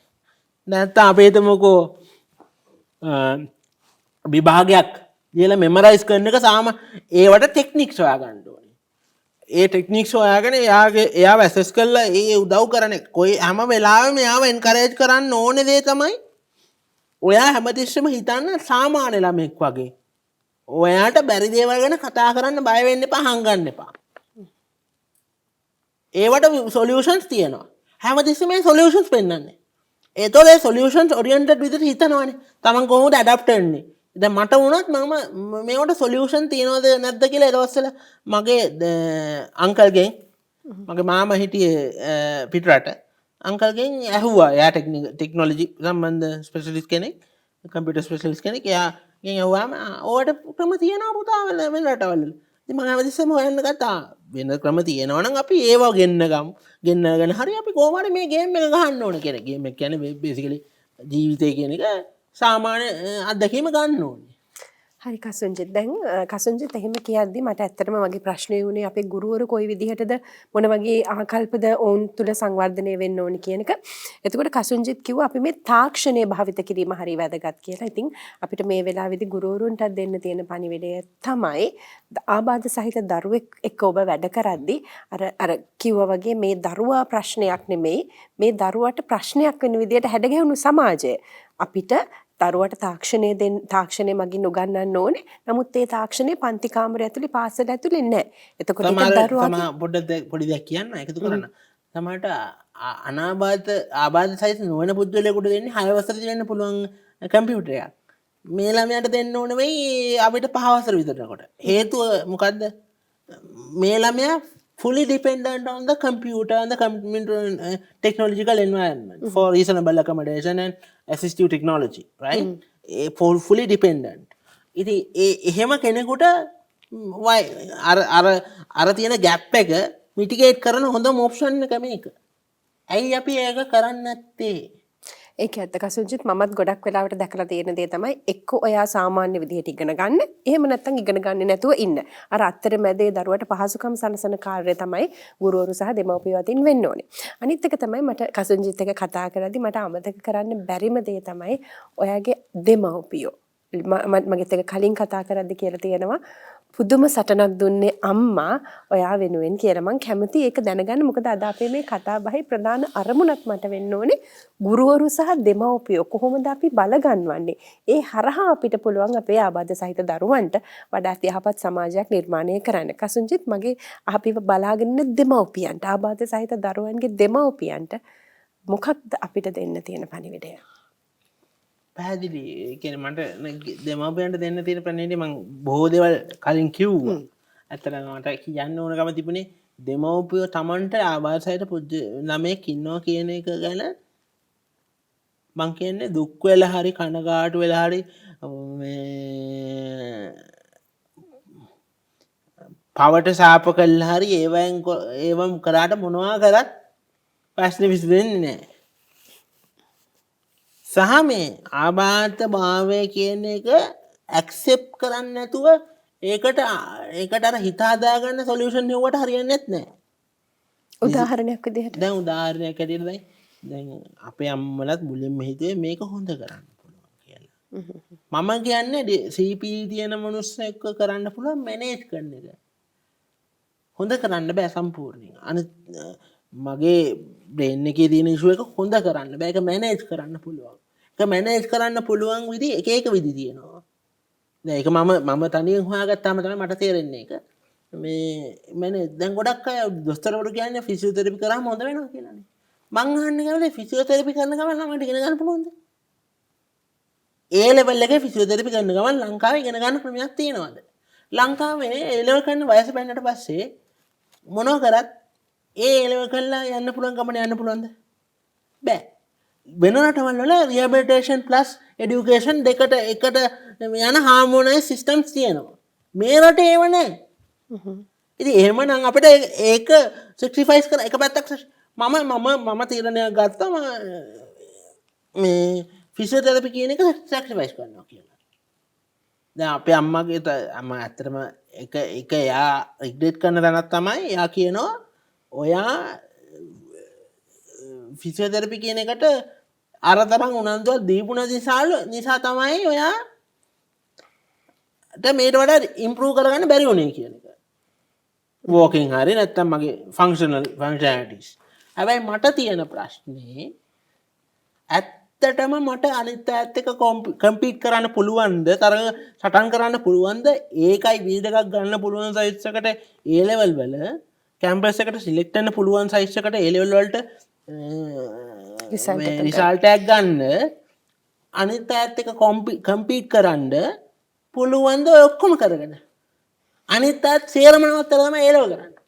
නැත්නම් අපි හිතමුකෝ විභාගයක් ලියලා මෙමරයිස් කරන එක ඒවට ටෙක්නික්ස් හොයා ගන්න ඕනේ. ඒ ටෙක්නික්ස් හොයාගෙන එයාව ඇසස් කරලා ඒ උදව් කරන කොයි හැම වෙලාවෙම එයාව එන්කරේජ් කරන්න ඕනේ දේ තමයි ඔයා හැමතිස්සෙම හිතන්න සාමාන්‍ය ළමෙක් වගේ. ඔයාට බැරි දේවල් ගැන කතා කරන්න බය වෙන්න එපා, හංගන්න එපා. ඒවට සොලියුෂන්ස් තියෙනවා. හැමතිස්සෙම මේ සොලියුෂන්ස් පෙන්නන්නේ. ඒතොල සොලියුෂන්ස් ඔරියන්ටඩ් විදිහට හිතනවානේ. තමන් කොහොමද ඇඩැප්ට් වෙන්නේ? දැන් මට වුණත් මම මේවට සොලියුෂන් තියනවද නැද්ද කියලා ඒ දවස්වල මගේ අංකල්ගෙන් මගේ මාමා හිටියේ පිටරට අංකල්ගෙන් ඇහුවා. එයා ටෙක්නොලොජි සම්බන්ධ ස්පෙෂලිස්ට් කෙනෙක්, කම්පියුටර් ස්පෙෂලිස්ට් කෙනෙක්. එයාගෙන් ඇහුවාම ඔයාලට ක්‍රම තියනවා පුතා වෙන රටවල. ඉතින් මම හැමතිස්සෙම හොයන්න ගත්තා. වෙන ක්‍රම තියෙනවා නම් අපි ඒව ගෙන්නගෙන හරි අපි කොහොමද මේ ගේම් එක ගහන්න ඕන කියන. ගේම් එක කියන්නේ බේසිකලි ජීවිතය කියන එක සාමාන්‍ය අත්දැකීම ගන්න ඕනේ. හරි කසුන්ජිත්, දැන් කසුන්ජිත් එහෙම කියද්දි මට ඇත්තටම වගේ ප්‍රශ්නය වුණේ අපේ ගුරුවරු කොයි විදිහටද මොන වගේ ආකල්පද ඔවුන් තුල සංවර්ධනය වෙන්න ඕනි කියන එක. එතකොට කසුන්ජිත් කිව්වා අපි මේ තාක්ෂණය භාවිත කිරීම හරි වැදගත් කියලා. ඉතින් අපිට මේ වෙලාවේදී ගුරුවරුන්ට දෙන්න තියෙන පණිවිඩය තමයි ආබාධ සහිත දරුවෙක් එක්ක ඔබ වැඩ කරද්දී අර කිව්වා වගේ මේ දරුවා ප්‍රශ්නයක් නෙමෙයි, මේ දරුවාට ප්‍රශ්නයක් වෙන විදිහට හැඩගැහුණු සමාජය අපිට දරුවට තාක්ෂණය මගින් උගන්වන්න ඕනේ. නමුත් ඒ තාක්ෂණය පන්ති කාමරය ඇතුලේ පාසල ඇතුලේ නැහැ. එතකොට දරුවා පොඩි දෙයක් කියන්න එකතු කරන්න. තමයිට ආබාධ සහිත නොවන පුද්ගලයෙකුට දෙන්නේ 6 වසරේ වෙන්න පුළුවන් කම්පියුටරයක්. මේ ළමයාට දෙන්න ඕනේ වෙයි අපිට 5 වසර විතරනකොට. හේතුව මොකද්ද? මේ ළමයා fully dependent on the computer and the computer technological environment for reasonable accommodation and assistive technology, right? For fully dependent. ඉතින් එහෙම කෙනෙකුට අර තියෙන ගැප් එක මිටිගේට් කරන හොඳම ඔප්ෂන් එක මේක. ඇයි අපි ඒක කරන්නේ නැත්තේ? ඒක ඇත්ත කසුංජිත් මමත් ගොඩක් වෙලාවට දැකලා තියෙන දේ තමයි එක්ක ඔයා සාමාන්‍ය විදිහට ඉගෙන ගන්න. එහෙම නැත්නම් ඉගෙන ගන්නේ නැතුව ඉන්න. අර අතර මැදේ දරුවට පහසුකම් සලසන කාර්යය තමයි ගුරුවරු සහ දෙමව්පියෝ අතින් වෙන්න ඕනේ. අනිත් එක තමයි මට කසුංජිත් එක කතා කරද්දි මට අමතක කරන්න බැරිම දේ තමයි ඔයාගේ දෙමව්පියෝ. මගෙත් එක කලින් කතා කරද්දි කියලා තියෙනවා පුදුම සටනක් දුන්නේ අම්මා ඔයා වෙනුවෙන් කියලා. මං කැමති ඒක දැනගන්න. මොකද අද අපේ මේ කතා බහේ ප්‍රධාන අරමුණක් මට වෙන්න ඕනේ ගුරුවරු සහ දෙමව්පියෝ කොහොමද අපි බලගන්වන්නේ. ඒ හරහා අපිට පුළුවන් අපේ ආබාධ සහිත දරුවන්ට වඩාත් යහපත් සමාජයක් නිර්මාණය කරන්න. කසුංජිත් මගේ අපිව බලාගෙන ඉන්න දෙමව්පියන්ට ආබාධ සහිත දරුවන්ගේ දෙමව්පියන්ට මොකක්ද අපිට දෙන්න තියෙන පණිවිඩය? පැහැදිලි. ඒ කියන්නේ මට දෙමාපියන්ට දෙන්න තියෙන ප්‍රණීතය මම බොහෝ දේවල් කලින් කිව්වා. ඇත්තටම මට කියන්න ඕනකම තිබුණේ දෙමව්පියෝ Tamanට ආබාධයට ළමෙක් ඉන්නවා කියන එක ගැන මං කියන්නේ දුක් වෙලා හරි කනගාටු වෙලා හරි මේ පවට සාප කළා හරි ඒවම් කරාට මොනවා කරත් ප්‍රශ්නේ විසඳෙන්නේ නැහැ. සහ මේ ආබාධ භාවය කියන එක ඇක්සෙප්ට් කරන්නේ නැතුව ඒකට අර හිත හදාගන්න සොලියුෂන් හෙව්වට හරියන්නේ නැහැ. උදාහරණයක් විදිහට දැන් උදාහරණයක් ඇටියට දැන් අපේ අම්මලත් මුලින්ම හිතුවේ මේක හොඳ කරන්න පුළුවන් කියලා. මම කියන්නේ CP තියෙන මනුස්ස එක්ක කරන්න පුළුවන් මැනේජ් කරන එක. හොඳ කරන්න බෑ සම්පූර්ණයෙන්. අනිත් මගේ බ්‍රේන් එකේ තියෙන ඉෂුව එක හොඳ කරන්න බෑ. ඒක මැනේජ් කරන්න පුළුවන්. ඒක මැනේජ් කරන්න පුළුවන් විදි එක විදි තියෙනවා. දැන් ඒක මම තනියෙන් හොයාගත්තාම තමයි මට තේරෙන්නේ ඒක. මේ දැන් ගොඩක් අය දොස්තරවරු කියන්නේ ෆිසියෝതെරපි කරාම හොඳ වෙනවා කියලානේ. මං අහන්නේ කවුද ෆිසියෝതെරපි කරන ගමන් ළමයින්ට ඉගෙන ගන්න පුළුවන්ද? ඒ ලෙවල් එකේ ෆිසියෝതെරපි කරන ගමන් ලංකාවේ ඉගෙන ගන්න ක්‍රමයක් තියෙනවද? ලංකාවේ ඒ ලෙවල් කරන වයස බැන්නට පස්සේ මොනවා කරත් ඒ ලෙවල් කරලා යන්න පුළුවන් ගමන යන්න පුළුවන්ද? බෑ. වෙන රටවල් වල රිහැබිලිටේෂන් ප්ලස් এডুকেෂන් දෙකට එකට යන හාමෝනයිස් සිස්ටම්ස් තියෙනවා. මේ රටේ ඒව නැහැ. ඉතින් එහෙමනම් අපිට ඒක සැක්‍රිෆයිස් කර එක පැත්තක් මම තීරණයක් ගත්තා මේ ෆිසියෝതെරපි කියන එක සැක්‍රිෆයිස් කරනවා කියලා. දැන් අපේ අම්මගේ අම්මා ඇත්තටම එක එයා රිග්‍රෙට් කරන තැනක් තමයි එයා කියනවා ඔයා ෆිසියෝതെරපි කියන එකට අර තරම් උනන්දුවක් දීපු නිසා තමයි ඔයාට මේට වඩා ඉම්ප්‍රූව් කරගන්න බැරි වුණේ කියන එක. වෝකින් හරි නැත්තම් මගේ ෆන්ක්ෂනලිටිස්. හැබැයි මට තියෙන ප්‍රශ්නේ ඇත්තටම මට අනිත් අයත් එක්ක කම්පීට් කරන්න පුළුවන්ද? තරඟ සටන් කරන්න පුළුවන්ද? ඒකයි බීඩ් එකක් ගන්න පුළුවන් සයිස් එකට A level වල කැම්පස් එකට සිලෙක්ට් වෙන්න පුළුවන් සයිස් එකට A level වලට රිසල්ට් එකක් ගන්න අනිත් අයත් එක්ක කම්පීට් කරන්න පුළුවන්ද ඔය ඔක්කොම කරගෙන? අනිත් අයත් සේරම නවත්තලා තමයි A level කරන්නේ.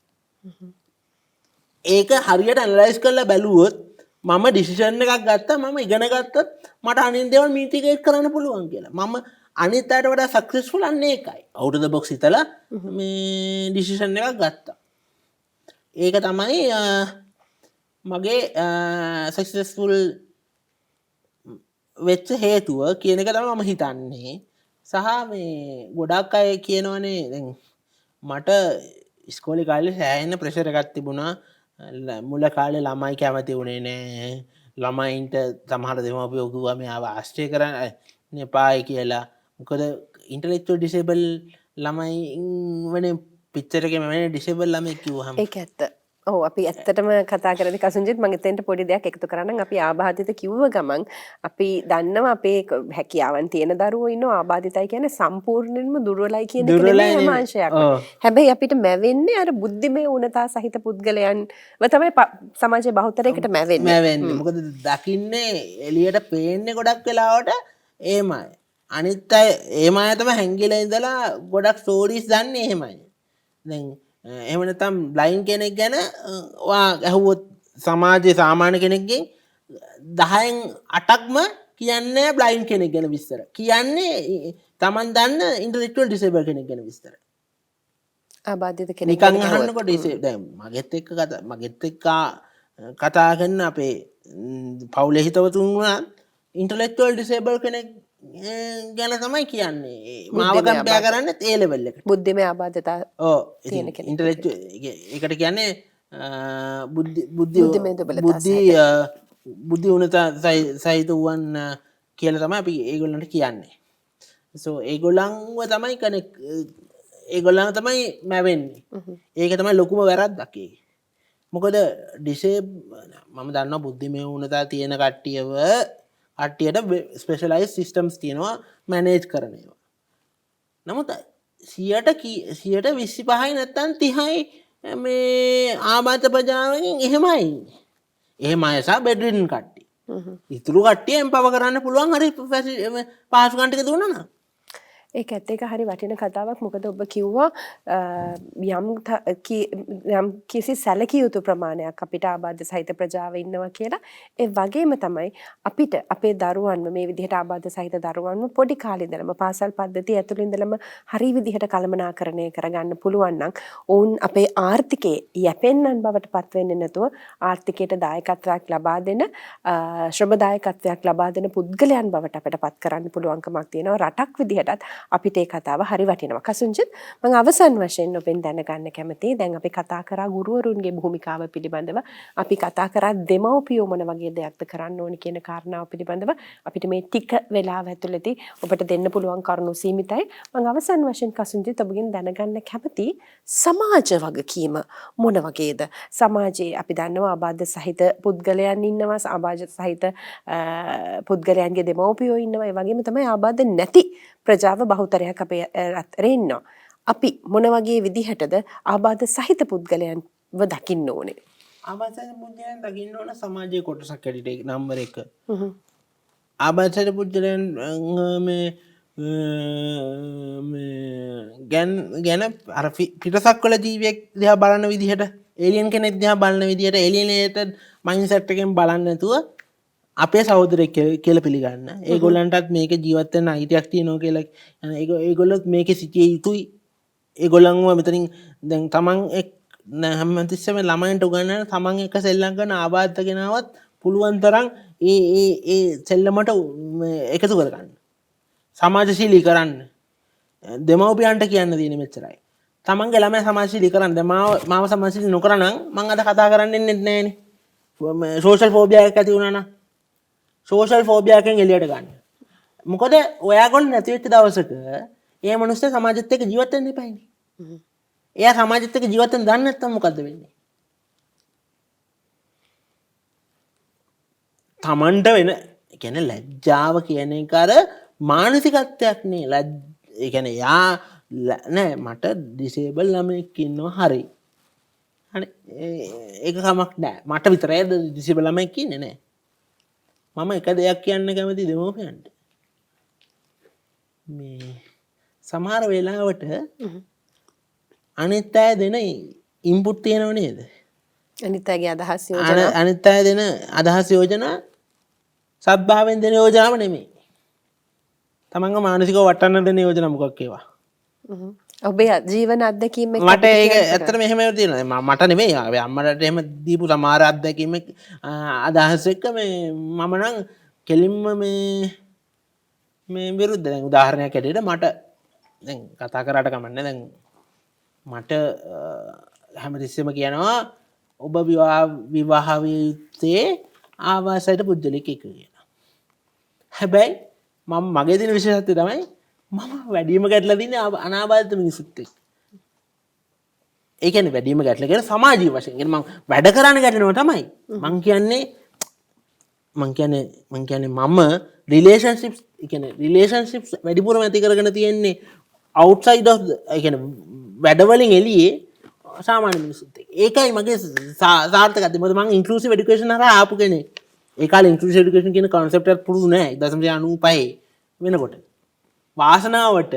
ඒක හරියට ඇනලයිස් කරලා බැලුවොත් මම ඩිසිෂන් එකක් ගත්තා මම ඉගෙන ගත්තොත් මට අනිත් දේවල් මිටිගේට් කරන්න පුළුවන් කියලා. මම අනිත් අයට වඩා සක්සස්ෆුල් අන්නේ ඒකයි. අවුට් ඔෆ් ද බොක්ස් හිතලා මේ ඩිසිෂන් එකක් ගත්තා. ඒක තමයි මගේ සක්සස්ෆුල් වෙච්ච හේතුව කියන එක තමයි මම හිතන්නේ. සහ මේ ගොඩක් අය කියනවනේ දැන් මට ඉස්කෝලේ කාලේ සෑහෙන ප්‍රෙෂර් එකක් තිබුණා. මුල කාලේ ළමයි කැමති වුණේ නෑ. ළමයින්ට සමහර දෙමව්පියෝ කිව්වා මෙයාව ආශ්‍රය කරන්න එපායි කියලා. මොකද ඉන්ටෙලෙක්චුවල් ඩිසේබල් ළමයි වෙන පික්චර් එකේ මම ඩිසේබල් ළමයි කිව්වහම ඒක ඇත්ත. ඔව් අපි ඇත්තටම කතා කරන්නේ කසුංජිත් මම එතෙන්ට පොඩි දෙයක් එකතු කරන්නම්. අපි ආබාධිත කිව්ව ගමන් අපි දන්නවා අපේ හැකියාවන් තියෙන දරුවෝ ඉන්නවා. ආබාධිතයි කියන්නේ සම්පූර්ණයෙන්ම දුර්වලයි කියන එක නෙමෙයි හැම අංශයක්ම. හැබැයි අපිට මැවෙන්නේ අර බුද්ධිමය උනතා සහිත පුද්ගලයන්ව තමයි සමාජයේ බහුතරයකට මැවෙන්නේ. මොකද දකින්නේ එළියට පේන්නේ ගොඩක් වෙලාවට එහෙමයි. අනිත් අය එහෙම අය තමයි හැංගිලා ඉඳලා ගොඩක් ස්ටෝරීස් දන්නේ එහෙමයි. දැන් එහෙම නැත්නම් බ්ලයින්ඩ් කෙනෙක් ගැන ඔයා ඇහුවොත් සමාජයේ සාමාන්‍ය කෙනෙක්ගෙන් 10න් 8ක්ම කියන්නේ බ්ලයින්ඩ් කෙනෙක් ගැන විස්තර. කියන්නේ Taman දන්න ඉන්ටෙලෙක්චුවල් ඩිසේබල් කෙනෙක් ගැන විස්තර. ආබාධිත කෙනෙක් නිකන් අහන්නකොට දැන් මගෙත් එක්ක කතා කරන අපේ පවුලේ හිතවතුන් වුණත් ඉන්ටෙලෙක්චුවල් ඩිසේබල් කෙනෙක් ගැන තමයි කියන්නේ. මාව කම්පෙයා කරන්නේ ඒ ලෙවල් එකට. බුද්ධිමය ආබාධතා ඔව් තියෙන කෙනෙක්. ඒකට කියන්නේ බුද්ධිමය දුබලතා බුද්ධි උනතා සහිත වුවන් කියලා තමයි අපි ඒගොල්ලන්ට කියන්නේ. සෝ ඒගොල්ලන්ව තමයි ඒගොල්ලන් තමයි මැවෙන්නේ. ඒක තමයි ලොකුම වැරද්දක් ඒක. මොකද මම දන්නවා බුද්ධිමය උනතා තියෙන කට්ටියට ස්පෙෂලයිස් සිස්ටම්ස් තියෙනවා මැනේජ් කරන ඒවා. නමුත් 25% නැත්තම් 30යි මේ ආබාධ ප්‍රජාවෙන් එහෙමයි. එහෙම අය සහ බෙඩ්රිඩන් කට්ටිය. ඉතුරු කට්ටිය එම්පවර් කරන්න පුළුවන් හරි පහසුකම් ටික දුන්නා නම්. ඒක ඇත්ත එක හරි වටින කතාවක්. මොකද ඔබ කිව්වා යම් කිසි සැලකිය යුතු ප්‍රමාණයක් අපිට ආබාධ සහිත ප්‍රජාව ඉන්නවා කියලා. ඒ වගේම තමයි අපිට අපේ දරුවන්ව මේ විදිහට ආබාධ සහිත දරුවන්ව පොඩි කාලේ ඉඳලම පාසල් පද්ධතිය ඇතුළේ ඉඳලම හරි විදිහට කළමනාකරණය කරගන්න පුළුවන් නම් ඔවුන් අපේ ආර්ථිකයේ යැපෙන්නන් බවට පත් වෙන්නේ නැතුව ආර්ථිකයට දායකත්වයක් ලබා දෙන ශ්‍රම දායකත්වයක් ලබා දෙන පුද්ගලයන් බවට අපිට පත් කරන්න පුළුවන්කමක් තියෙනවා. රටක් විදිහටත් අපිට ඒ කතාව හරි වටිනවා. කසුන්ජිත් මම අවසන් වශයෙන් ඔබෙන් දැනගන්න කැමතියි. දැන් අපි කතා කරා ගුරුවරුන්ගේ භූමිකාව පිළිබඳව. අපි කතා කරා දෙමව්පියෝ මොන වගේ දෙයක්ද කරන්න ඕනි කියන කාරණාව පිළිබඳව. අපිට මේ ටික වෙලාව ඇතුළතදී ඔබට දෙන්න පුළුවන් කරුණු සීමිතයි. මම අවසන් වශයෙන් කසුන්ජිත් ඔබගෙන් දැනගන්න කැමතියි සමාජ වගකීම මොන වගේද? සමාජයේ අපි දන්නවා ආබාධ සහිත පුද්ගලයන් ඉන්නවා, ආබාධ සහිත පුද්ගලයන්ගේ දෙමව්පියෝ ඉන්නවා. ඒ වගේම තමයි ආබාධ නැති ප්‍රජාව බහුතරයක් අපේ රටේ ඉන්නවා. අපි මොන වගේ විදිහටද ආබාධ සහිත පුද්ගලයන්ව දකින්න ඕනේ? ආබාධ සහිත පුද්ගලයන් දකින්න ඕන සමාජයේ කොටසක් ඇටියට නම්බර 1. ආබාධ සහිත පුද්ගලයන් ගැන අර පිටසක්වල ජීවියෙක් දිහා බලන විදිහට, ඒලියන් කෙනෙක් දිහා බලන විදිහට, ඒලියනේටඩ් මයින්ඩ්සෙට් එකෙන් බලන්නේ නැතුව අපේ සහෝදරයෙක් කියලා පිළිගන්න. ඒගොල්ලන්ටත් මේක ජීවත් වෙන්න අයිතියක් තියෙනවා කියලා. ඒගොල්ලොත් මේකේ සිටිය යුතුයි. ඒගොල්ලන්ව මෙතනින් දැන් තමන් හැමතිස්සෙම ළමයින්ට උගන්වන තමන් එක සෙල්ලම් කරන ආබාධ කෙනාවත් පුළුවන් තරම් ඒ සෙල්ලමට එකතු කරගන්න. සමාජශීලී කරන්න. දෙමව්පියන්ට කියන්න තියෙන මෙච්චරයි. තමන්ගේ ළමයා සමාජශීලී කරන්න. මාව සමාජශීලී නොකරනම් මම අද කතා කරන්නේ නැහැනේ. සෝෂල් ෆෝබියා එකක් ඇති වුණා නම් සෝෂල් ෆෝබියා එකෙන් එළියට ගන්න. මොකද ඔයාගොල්ලෝ නැති වෙච්ච දවසක ඒ මිනිස්සු සමාජෙත් එක්ක ජීවත් වෙන්න එපායිනේ. එයා සමාජෙත් එක්ක ජීවත් වෙන්න දන්නේ නැත්නම් මොකද්ද වෙන්නේ? තමන්ට වෙන කියන්නේ ලැජ්ජාව කියන එක අර මානසිකත්වයක් නේ. ඒ කියන්නේ යා නෑ මට ඩිසේබල් ළමෙක් ඉන්නවා හරි. හරි ඒක කමක් නෑ. මට විතරයි ඩිසේබල් ළමෙක් ඉන්නේ නෑ. මම එක දෙයක් කියන්න කැමති දෙමව්පියන්ට. මේ සමහර වෙලාවට අනිත් අය දෙන ඉන්පුට් තියෙනව නේද? අනිත් අයගේ අදහස් යෝජනා අනිත් අය දෙන අදහස් යෝජනා සත්භාවයෙන් දෙන යෝජනාව නෙමෙයි. තමන්ගේ මානසිකව වටන්න දෙන යෝජනා මොකක් ඒවා? ඔබේ ජීවන අත්දැකීම් එක්ක මට ඒක ඇත්තටම එහෙම තියෙනවා. මට නෙමෙයි. අම්මට එහෙම දීපු සමහර අත්දැකීම් අදහස් එක්ක මම නම් කෙලින්ම මේ විරුද්ධ. දැන් උදාහරණයක් ඇටියට මට දැන් කතා කරාට කමන්නේ. දැන් මට හැමතිස්සෙම කියනවා ඔබ විවාහ විය යුත්තේ ආවාසයට පුද්ගලෙක් එක්ක කියලා. හැබැයි මම මගේ දින විශේෂත්වය තමයි මම වැඩිම ගැටලා තින්නේ අනාබාධිත මිනිස්සුත් එක්ක. ඒ කියන්නේ වැඩිම ගැටලා කියන්නේ සමාජීය වශයෙන්. කියන්නේ මම වැඩ කරන්න ගැටෙනවා තමයි. මං කියන්නේ මම රිලේෂන්ෂිප්ස් රිලේෂන්ෂිප්ස් වැඩිපුරම ඇති කරගෙන තියෙන්නේ outside of ඒ කියන්නේ වැඩවලින් එළියේ සාමාන්‍ය මිනිස්සුත් එක්ක. ඒකයි මගේ සාර්ථකත්වය. මොකද මම ඉන්ක්ලූසිව් এডুকেෂන් හරහා ආපු කෙනෙක්. ඒ කාලේ ඉන්ක්ලූසිව් এডুকেෂන් කියන concept එක පුරුදු නෑ 1995 වෙනකොට. වාසනාවට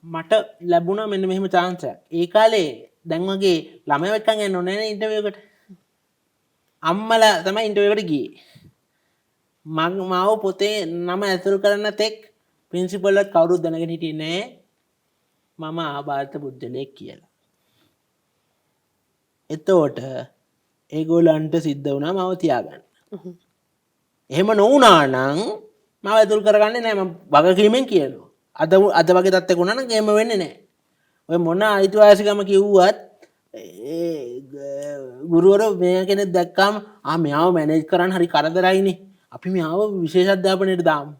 මට ලැබුණා මෙන්න මෙහෙම chance එකක්. ඒ කාලේ දැන් වගේ ළමයි එක්කන් යන්න ඕනේ නේ ඉන්ටර්විව් එකට. අම්මලා තමයි ඉන්ටර්විව් එකට ගියේ. මාව පොතේ නම ඇතුල් කරන්න තෙක් ප්‍රින්සිපල්වත් කවුරුත් දැනගෙන හිටියේ නෑ මම ආබාධිත පුද්ගලයෙක් කියලා. එතකොට ඒගොල්ලන්ට සිද්ධ වුණා මාව තියාගන්න. එහෙම නොවුනා නම් මාව ඇතුල් කරගන්නේ නෑ මම වගකීමෙන් කියනවා. අද වගේ තත්ත්වයක් වුණා නම් එහෙම වෙන්නේ නෑ. ඔය මොන අයිතිවාසිකම කිව්වත් ගුරුවරෝ මේ කෙනෙක් දැක්කම මෙයාව මැනේජ් කරන්න හරි කරදරයිනේ. අපි මෙයාව විශේෂ අධ්‍යාපනයට දාමු.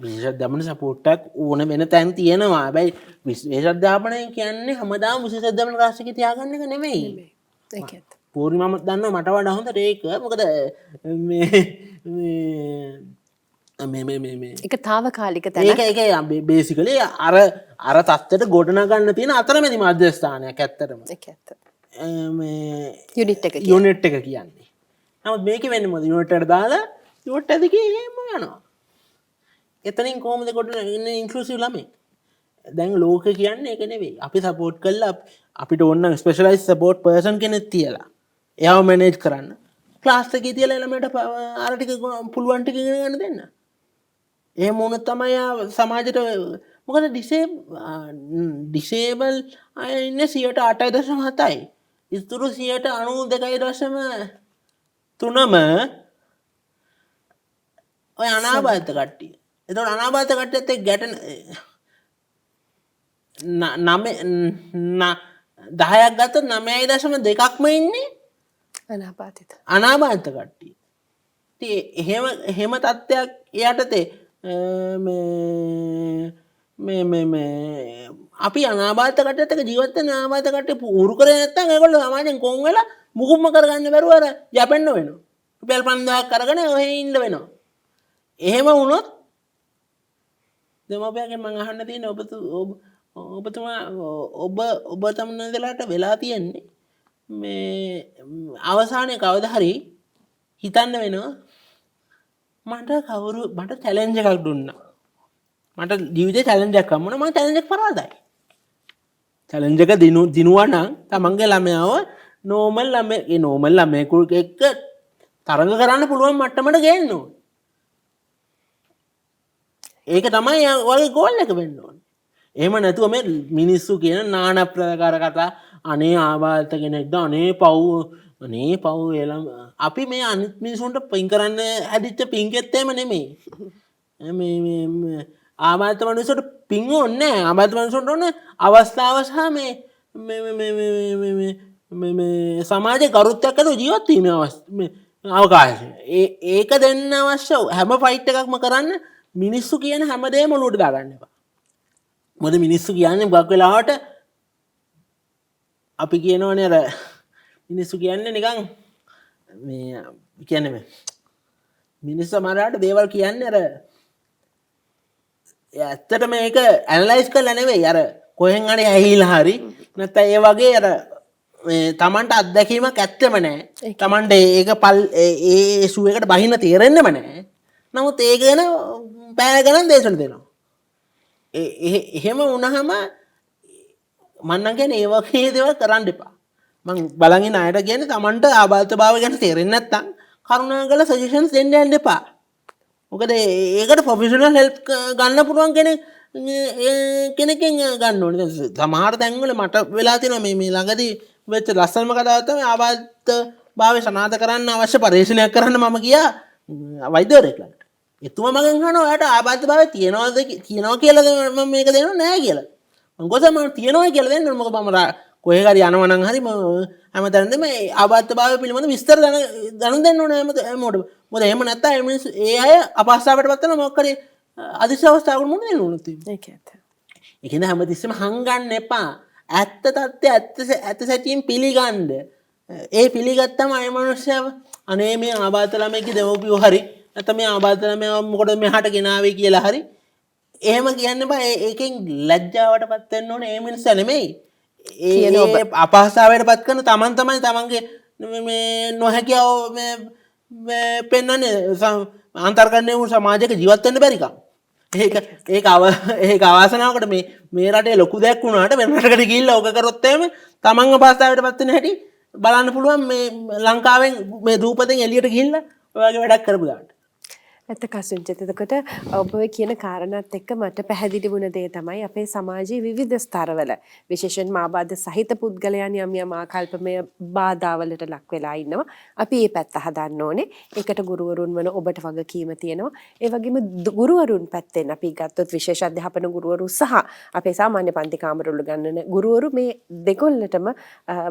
විශේෂ අධ්‍යාපන සපෝට් එකක් ඕන වෙන තැන් තියෙනවා. හැබැයි විශේෂ අධ්‍යාපනය කියන්නේ හැමදාම විශේෂ අධ්‍යාපන ක්ලාස් එකේ තියාගන්න එක නෙමෙයි. ඒක ඇත්ත. පූර්ණිමම දන්නවා මට වඩා හොඳට ඒක. මොකද මේ ඒක තාවකාලික තැන. ඒක බේසිකලි අර තත්ත්වයට ගොඩනගන්න තියෙන අතරමැදි මධ්‍යස්ථානයක් ඇත්තටම. ඒක ඇත්ත. මේ යුනිට් එක කියන්නේ. නමුත් මේක වෙන්නේ මොකද? යුනිට් එකට දාලා යුනිට් එකේ එහෙම යනවා. එතනින් කොහොමද ගොඩනගන්නේ ඉන්ක්ලූසිව් ළමයි? දැන් ලෝක කියන්නේ ඒක නෙවෙයි. අපි සපෝට් කළා අපිට ඕන නම් ස්පෙෂලායිස් සපෝට් පර්සන් කෙනෙක් තියලා එයාව මැනේජ් කරන්න. ක්ලාස් එකේ තියලා ළමයට අර ටික පුළුවන් ටික ඉගෙන ගන්න දෙන්න. එහෙම වුණොත් තමයි සමාජයට මොකද ඩිසේබල් අය ඉන්නේ 8.7යි. ඉතුරු 92.3ම ඔය අනාබාධිත කට්ටිය. එතකොට අනාබාධිත කට්ටියත් එක්ක ගැටෙන 10ක් ගත්තොත් 9.2ක්ම ඉන්නේ අනාබාධිත කට්ටිය. ඉතින් එහෙම තත්ත්වයක් යටතේ අපි අනාබාධිත කට්ටියත් එක්ක ජීවත් වෙන අනාබාධිත කට්ටිය පුරු කරේ නැත්නම් ඒගොල්ලෝ සමාජයෙන් කොන් වෙලා මුකුත්ම කරගන්න බැරුව අර යැපෙන්න වෙනවා. රුපියල් 5000ක් අරගෙන ඔහේ ඉන්න වෙනවා. එහෙම වුණොත් දෙමාපියන්ගෙන් මම අහන්න තියෙන ඔබතුමා ඔබ තමන්ලාට වෙලා තියෙන්නේ මේ අවසානයේ කවදා හරි හිතන්න වෙනවා මට චැලෙන්ජ් එකක් දුන්නා. මට ජීවිතේ චැලෙන්ජ් එකක් හම්බුණා. මම චැලෙන්ජ් එක පරාදයි. චැලෙන්ජ් එක දිනුවා නම් තමන්ගේ ළමයාව නෝමල් ළමයෙකු එක්ක තරඟ කරන්න පුළුවන් මට්ටමට ගේන්න ඕනේ. ඒක තමයි ඔයාගේ ගෝල් එක වෙන්න ඕනේ. එහෙම නැතුව මේ මිනිස්සු කියන নানা ප්‍රකාර කතා අනේ ආබාධිත කෙනෙක්ද අනේ පව් එළම අපි මේ අනිත් මිනිසුන්ට පින් කරන්න හැදිච්ච පින්කෙත් එහෙම නෙමෙයි. මේ ආබාධිත මිනිස්සුන්ට පින් ඕනේ නැහැ. ආබාධිත මිනිස්සුන්ට ඕනේ අවස්ථාව සහ මේ සමාජයේ ගරුත්වයක් ඇතුව ජීවත් වීමේ අවකාශය. ඒක දෙන්න අවශ්‍ය හැම ෆයිට් එකක්ම කරන්න මිනිස්සු කියන හැමදේම ඔලුවට දාගන්න එපා. මොකද මිනිස්සු කියන්නේ ගොඩක් වෙලාවට අපි කියනවනේ අර මිනිස්සු කියන්නේ නිකන් මේ කියන්නේ මේ මිනිස්සු සමහරවිට දේවල් කියන්නේ අර ඇත්තට මේක ඇනලයිස් කරලා නෙවෙයි අර කොහෙන් හරි ඇහිලා හරි නැත්නම් ඒ වගේ අර මේ Tamanට අත්දැකීමක් ඇත්තෙම නැහැ. Tamanට ඒක ඒ සූ එකට බහින්න තේරෙන්නෙම නැහැ. නමුත් ඒක ගැන පැය ගණන් දේශන දෙනවා. එහෙම වුණාම මම නම් කියන්නේ ඒ වගේ දේවල් කරන්න එපා. මම බලන් ඉන්න අයට කියන්නේ Tamanට ආබාධිතභාවය ගැන තේරෙන්නේ නැත්නම් කරුණාකරලා සජෙෂන්ස් දෙන්න යන්න එපා. මොකද ඒකට ප්‍රොෆෙෂනල් හෙල්ප් ගන්න පුළුවන් කෙනෙක්ගෙන් ගන්න ඕනේ. සමහර තැන්වල මට වෙලා තියෙනවා මේ ළඟදී වෙච්ච ලස්සනම කතාවක් තමයි ආබාධිතභාවය සනාථ කරන්න අවශ්‍ය පරීක්ෂණයක් කරන්න මම ගියා වෛද්‍යවරයෙක් ළඟට. එතුමා මගෙන් අහනවා ඔයාට ආබාධිතභාවය තියෙනවා කියලාද මම මේක දෙනව නැහැ කියලා. මම ගොඩක් මම තියෙනවා කියලා දෙන්න මොකද මම කොහේ හරි යනවා නම් හරි හැමතැනම මේ ආබාධිතභාවය පිළිබඳ විස්තර දැනුම් දෙන්න ඕනේ හැමෝටම. මොකද එහෙම නැත්නම් ඒ අය අපහසුතාවයට පත් වෙනවා මොකක් හරි අදිශ අවස්ථාවකට මුහුණ දෙන්න ඕනේ තියෙන්නේ. ඒක ඇත්ත. ඒකෙන්ද හැමතිස්සෙම හංගන්න එපා. ඇත්ත තත්ත්වය ඇත්ත සැටියෙන් පිළිගන්න. ඒ පිළිගත්තම අය මනුස්සයව අනේ මේ ආබාධිත ළමයිගේ දෙමව්පියෝ හරි නැත්නම් මේ ආබාධිත ළමයා මොකටද මෙහාට ගෙනාවේ කියලා හරි එහෙම කියන්න බෑ. ඒකෙන් ලැජ්ජාවටපත් වෙන්න ඕනේ ඒ මිනිස්සු නෙමෙයි. ඒ අපහසුතාවයටපත් කරන තමන් තමයි තමන්ගේ මේ නොහැකියාව මේ පෙන්වන්නේ අන්තර්ගතයේ වූ සමාජයක ජීවත් වෙන්න බැරිකම්. ඒක අවාසනාවකට මේ රටේ ලොකු දෙයක් වුණාට වෙන රටකට ගිහිල්ලා ඕක කරොත් එහෙම තමන්ගේ පාස්තාවට පත් වෙන හැටි බලන්න පුළුවන් මේ ලංකාවෙන් මේ දූපතෙන් එළියට ගිහිල්ලා ඔය වගේ වැඩක් කරපු දාට. ඇත්ත කසුංචිත. එතකොට ඔබ ඔය කියන කාරණාත් එක්ක මට පැහැදිලි වුණ දේ තමයි අපේ සමාජයේ විවිධ ස්තරවල විශේෂයෙන්ම ආබාධ සහිත පුද්ගලයන් යම් යම් ආකල්පමය බාධාවලට ලක් වෙලා ඉන්නවා. අපි මේ පැත්ත හදන්න ඕනේ. ඒකට ගුරුවරුන් වන ඔබට වගකීම තියෙනවා. ඒ වගේම ගුරුවරුන් පැත්තෙන් අපි ගත්තොත් විශේෂ අධ්‍යාපන ගුරුවරු සහ අපේ සාමාන්‍ය පන්ති කාමරවල ගන්නන ගුරුවරු මේ දෙකොල්ලටම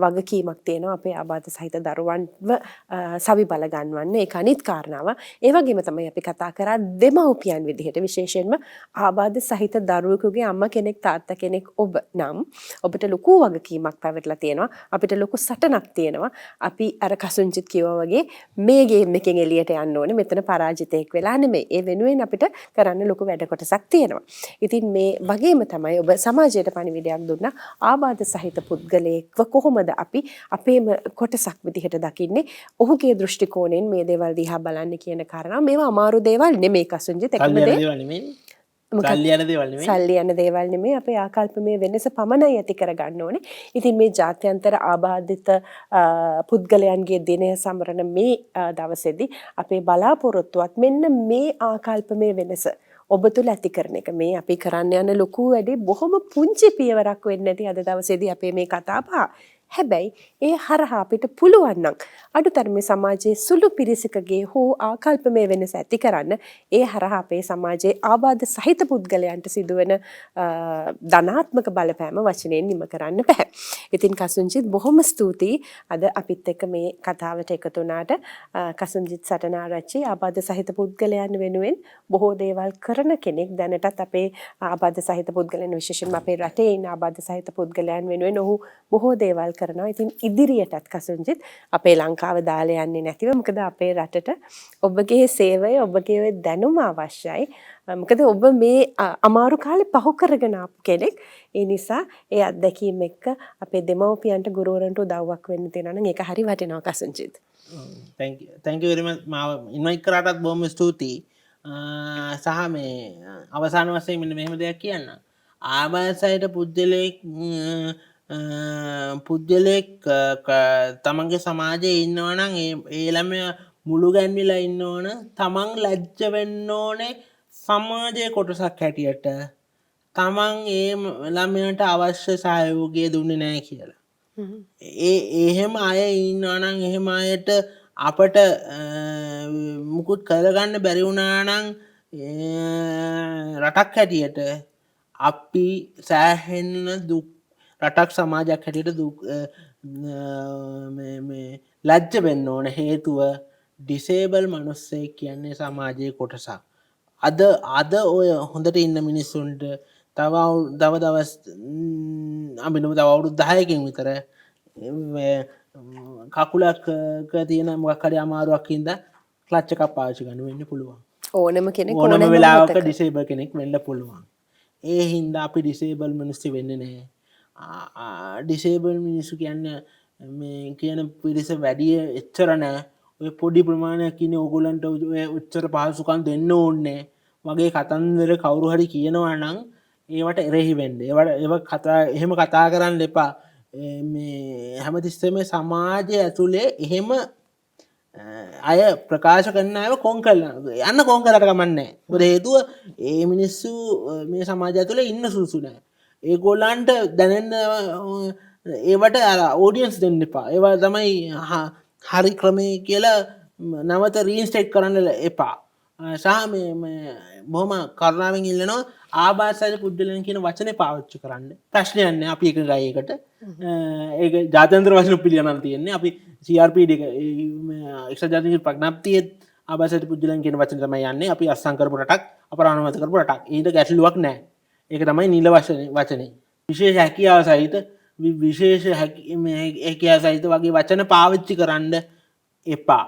වගකීමක් තියෙනවා අපේ ආබාධ සහිත දරුවන්ව සවි බල ගන්නවන්න. ඒක අනිත් කාරණාව. ඒ වගේම තමයි අපි කතා කරා දෙමව්පියන් විදිහට විශේෂයෙන්ම ආබාධ සහිත දරුවෙකුගේ අම්මා කෙනෙක් තාත්තා කෙනෙක් ඔබ නම් ඔබට ලොකු වගකීමක් පැවරලා තියෙනවා. අපිට ලොකු සටනක් තියෙනවා. අපි අර කසුංචිත් කිව්වා වගේ මේ ගේම් එකෙන් එළියට යන්න ඕනේ. මෙතන පරාජිතයෙක් වෙලා නෙමෙයි. ඒ වෙනුවෙන් අපිට කරන්න ලොකු වැඩ කොටසක් තියෙනවා. ඉතින් මේ වගේම තමයි ඔබ සමාජයට පණිවිඩයක් දුන්නා. ආබාධ සහිත පුද්ගලයෙක්ව කොහොමද අපි අපේම කොටසක් විදිහට දකින්නේ? ඔහුගේ දෘෂ්ටි කෝණයෙන් මේ දේවල් දිහා බලන්න කියන කාරණා මේවා අමාරු දේවල් නෙමෙයි කසුංජිත්. එකම දේ සල්ලි යන දේවල් නෙමෙයි. අපේ ආකල්පමය වෙනස පමණයි ඇති කරගන්න ඕනේ. ඉතින් මේ ජාත්‍යන්තර ආබාධිත පුද්ගලයන්ගේ දිනය සමරන මේ දවසේදී අපේ බලාපොරොත්තුවත් මෙන්න මේ ආකල්පමය වෙනස ඔබ තුළ ඇති කරන එක. මේ අපි කරන්න යන ලොකු වැඩේ බොහොම පුංචි පියවරක් වෙන්නේ නැති අද දවසේදී අපේ මේ කතා බහ. හැබැයි ඒ හරහා අපිට පුළුවන් නම් අඩුතරමේ සමාජයේ සුළු පිරිසකගේ හෝ ආකල්පමය වෙනස ඇති කරන්න ඒ හරහා අපේ සමාජයේ ආබාධ සහිත පුද්ගලයන්ට සිදුවෙන ධනාත්මක බලපෑම වචනයෙන් නිම කරන්න බෑ. ඉතින් කසුංජිත් බොහොම ස්තුතියි අද අපිත් එක්ක මේ කතාවට එකතු වුණාට. කසුංජිත් සටනාරච්චි ආබාධ සහිත පුද්ගලයන් වෙනුවෙන් බොහෝ දේවල් කරන කෙනෙක්. දැනටත් අපේ ආබාධ සහිත පුද්ගලයන් විශේෂයෙන්ම අපේ රටේ ඉන්න ආබාධ සහිත පුද්ගලයන් වෙනුවෙන් ඔහු බොහෝ දේවල් කරනවා. ඉතින් ඉදිරියටත් කසුංජිත් අපේ ලංකාව දාලා යන්නේ නැතිව මොකද අපේ රටට ඔබගේ සේවය ඔබගේ දැනුම අවශ්‍යයි. මොකද ඔබ මේ අමාරු කාලේ පහු කරගෙන ආපු කෙනෙක්. ඒ නිසා ඒ අත්දැකීම් එක්ක අපේ දෙමව්පියන්ට ගුරුවරන්ට උදව්වක් වෙන්න තියෙනවා නම් ඒක හරි වටිනවා කසුංජිත්. thank you very much. මාව ඉන්වයිට් කරාටත් බොහොම ස්තුතියි. සහ මේ අවසාන වශයෙන් මෙන්න මෙහෙම දෙයක් කියන්න. ආබාධ පුද්ගලෙක් තමන්ගේ සමාජයේ ඉන්නවා නම් ඒ ළමයා මුළු ගැන්විලා ඉන්න ඕන. තමන් ලැජ්ජ වෙන්න ඕනේ සමාජයේ කොටසක් හැටියට. තමන් ඒ ළමයාට අවශ්‍ය සහයෝගය දුන්නේ නැහැ කියලා. එහෙම අය ඉන්නවා නම් එහෙම අයට අපට මුකුත් කරගන්න බැරි වුණා නම් රටක් හැටියට අපි සෑහෙන දුක් රටක් සමාජයක් හැටියට ලැජ්ජ වෙන්න ඕන. හේතුව ඩිසේබල් මනුස්සයෙක් කියන්නේ සමාජයේ කොටසක්. අද ඔය හොඳට ඉන්න මිනිස්සුන්ට තව දවස් අමිනුම තව අවුරුදු 10කින් විතර කකුලක් තියෙන මොකක් හරි අමාරුවක් හින්දා ක්ලච් එකක් පාවිච්චි කරන්න වෙන්න පුළුවන්. ඕනම කෙනෙක් ඕනම වෙලාවක ඩිසේබල් කෙනෙක් වෙන්න පුළුවන්. ඒ හින්දා අපි ඩිසේබල් මිනිස්සු වෙන්නේ නැහැ. ඩිසේබල් මිනිස්සු කියන්න මේ කියන පිරිස වැඩිය එච්චර නෑ. ඔය පොඩි ප්‍රමාණයක් ඉන්නේ ඕගොල්ලන්ට උච්චර පහසුකම් දෙන්න ඕනේ වගේ කතන්දර කවුරු හරි කියනවා නම් ඒවට එරෙහි වෙන්න. එහෙම කතා කරන්න එපා. මේ හැමතිස්සෙම සමාජය ඇතුලේ එහෙම අය ප්‍රකාශ කරන අයව කොන් කරලා යන්න කොන් කරලා කමන්නේ නැහැ. මොකද හේතුව ඒ මිනිස්සු මේ සමාජය ඇතුලේ ඉන්න සුසු නැහැ. ඒගොල්ලන්ට දැනෙන්න ඒවට ඕඩියන්ස් දෙන්න එපා. ඒවා තමයි හරි ක්‍රමේ කියලා නැවත රීන්ස්ටේට් කරන්න එපා. සහ මේ බොහොම කරුණාවෙන් ඉල්ලනවා ආබාධ පුද්ගලයන් කියන වචනේ පාවිච්චි කරන්න. ප්‍රශ්නයක් නැහැ. අපි එකයි ඒකට. ඒක ජාත්‍යන්තර වශයෙන් පිළිගන්න තියෙන්නේ. අපි CRPD එක එක්සත් ජාතීන්ගේ ප්‍රඥප්තියේ ආබාධ පුද්ගලයන් කියන වචනේ තමයි යන්නේ. අපි අස්සම් කරපු රටක් අපරාණුමත කරපු රටක්. ඊට ගැටලුවක් නැහැ. ඒක තමයි නිල වචනේ. විශේෂ හැකියාව සහිත හැකියාව සහිත වගේ වචන පාවිච්චි කරන්න එපා.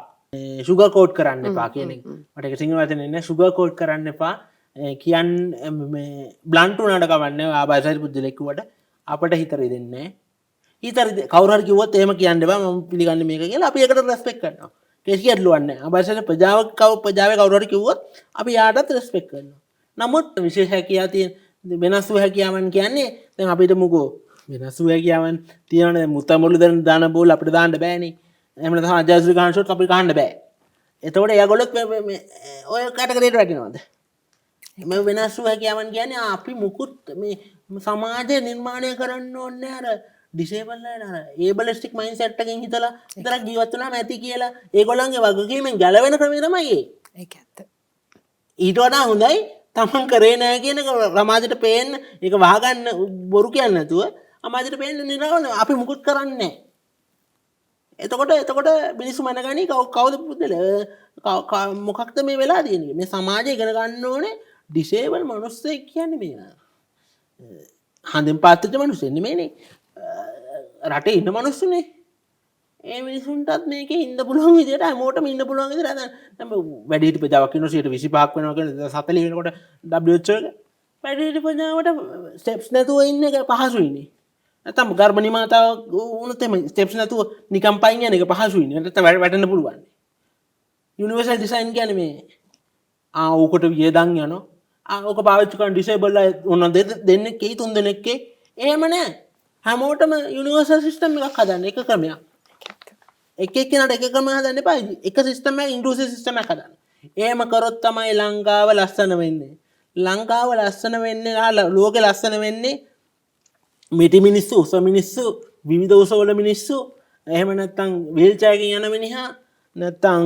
ෂුගර් කෝට් කරන්න එපා කියන එක. මට ඒක සිංහල වචනේ නෑ. ෂුගර් කෝට් කරන්න එපා. මේ බ්ලන්ට් උනාට කවන්නේ ආබාධ සහිත පුද්ගලෙක් කිව්වට අපට හිත රිදෙන්නේ නැහැ. කවුරු හරි කිව්වොත් එහෙම කියන්න එපා. මම පිළිගන්නේ මේක කියලා. අපි ඒකට රෙස්පෙක්ට් කරනවා. කේස් ගැටලුවක් නැහැ. ආබාධ සහිත ප්‍රජාවේ කවුරු හරි කිව්වොත් අපි යාටත් රෙස්පෙක්ට් කරනවා. නමුත් විශේෂ හැකියාව තියෙන වෙනස් වූ හැකියාවන් කියන්නේ දැන් අපිට මුකෝ වෙනස් වූ හැකියාවන් තියෙනනේ මුතමුළු දාන බෝල් අපිට දාන්න බෑනේ. එහෙම නැත්නම් අජාසුරි ගහන ෂොට් අපිට ගහන්න බෑ. එතකොට ඒගොල්ලොත් ඔය කැටගරියට වැටෙනවද? මේ වෙනස් වූ හැකියාවන් කියන්නේ අපි මුකුත් මේ සමාජය නිර්මාණය කරන්න ඕනේ අර ඩිසේබල් අර ඒබලිස්ටික් මයින්ඩ්සෙට් එකකින් හිතලා විතරක් ජීවත් වුණාම ඇති කියලා ඒගොල්ලන්ගේ වගකීමෙන් ගැලවෙන ක්‍රමය තමයි ඒ. ඒක ඇත්ත. ඊට වඩා හොඳයි තමන් කරේ නැහැ කියන එක සමාජයට පේන්න ඒක වහගන්න බොරු කියන්නේ නැතුව සමාජයට පේන්න නිරවන අපි මුකුත් කරන්නේ නැහැ. එතකොට මිනිස්සු මනගනි කවුද පුදුල මොකක්ද මේ වෙලා තියෙන්නේ මේ සමාජය ඉගෙන ගන්න ඕනේ ඩිසේබල් මිනිස්සෙක් කියන්නේ මේ හඳෙන් පාත්ච්ච මිනිස්සු නෙමෙයිනේ රටේ ඉන්න මිනිස්සුනේ ඒ මිනිසුන්ටත් මේකේ ඉන්න පුළුවන් විදියට හැමෝටම ඉන්න පුළුවන් විදියට දැන් වැඩිහිටි ප්‍රජාවක් ඉන්නවා 125ක් වෙනවා කියන්නේ 40 වෙනකොට WHO එක වැඩිහිටි ප්‍රජාවට ස්ටෙප්ස් නැතුව ඉන්න එක පහසුයිනේ නැත්නම් ගර්භණී මාතාවක් වුණොත් එමේ ස්ටෙප්ස් නැතුව නිකම් පයින් යන එක පහසුයිනේ නැත්නම් වැටෙන්න පුළුවන් යුනිවර්සල් ඩිසයින් කියන්නේ මේ ඕකට වියදම් යනවා ඕක පාවිච්චි කරන ඩිසේබල් අය ඕන දෙන්නෙක් කී තුන් දෙනෙක් එහෙම නැහැ හැමෝටම යුනිවර්සල් සිස්ටම් එකක් හදන්න එක ක්‍රමයක් එක එක්කෙනාට එක ක්‍රමයක් හදන්න එපා එක සිස්ටම් එකක් ඉන්ක්ලූසිව් සිස්ටම් එකක් හදන්න එහෙම කරොත් තමයි ලංකාව ලස්සන වෙන්නේ ලංකාව ලස්සන වෙන්නේ ලෝකෙ ලස්සන වෙන්නේ මිටි මිනිස්සු උස මිනිස්සු විවිධ උසවල මිනිස්සු එහෙම නැත්නම් වීල් චෙයාර් එකකින් යන මිනිහා නැත්නම්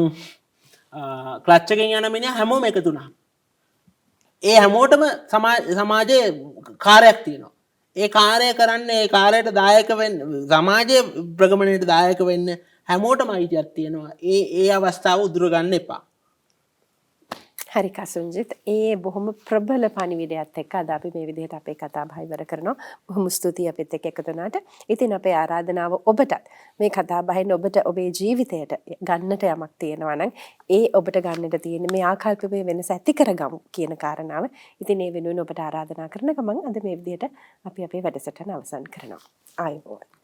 ක්ලච් එකකින් යන මිනිහා හැමෝම එකතු වුණා ඒ හැමෝටම සමාජයේ කාර්යයක් තියෙනවා ඒ කාර්යය කරන්න ඒ කාර්යයට දායක වෙන්න සමාජයේ ප්‍රගමනයට දායක වෙන්න හැමෝටම අයිතියක් තියෙනවා ඒ අවස්ථාව උදුර ගන්න එපා හරි කසුන්ජිත් ඒ බොහොම ප්‍රබල පණිවිඩයත් එක්ක අද අපි මේ විදිහට අපේ කතා බහ ඉවර කරනවා බොහොම ස්තුතියි අපිත් එක්ක එකතු වුණාට ඉතින් අපේ ආරාධනාව ඔබටත් මේ කතා බහෙන් ඔබට ඔබේ ජීවිතයට ගන්නට යමක් තියෙනවා නම් ඒ ඔබට ගන්නට තියෙන මේ ආකල්පයේ වෙනස ඇති කරගමු කියන කාරණාව ඉතින් ඒ වෙනුවෙන් ඔබට ආරාධනා කරන ගමන් අද මේ විදිහට අපි අපේ වැඩසටහන අවසන් කරනවා ආයුබෝවන්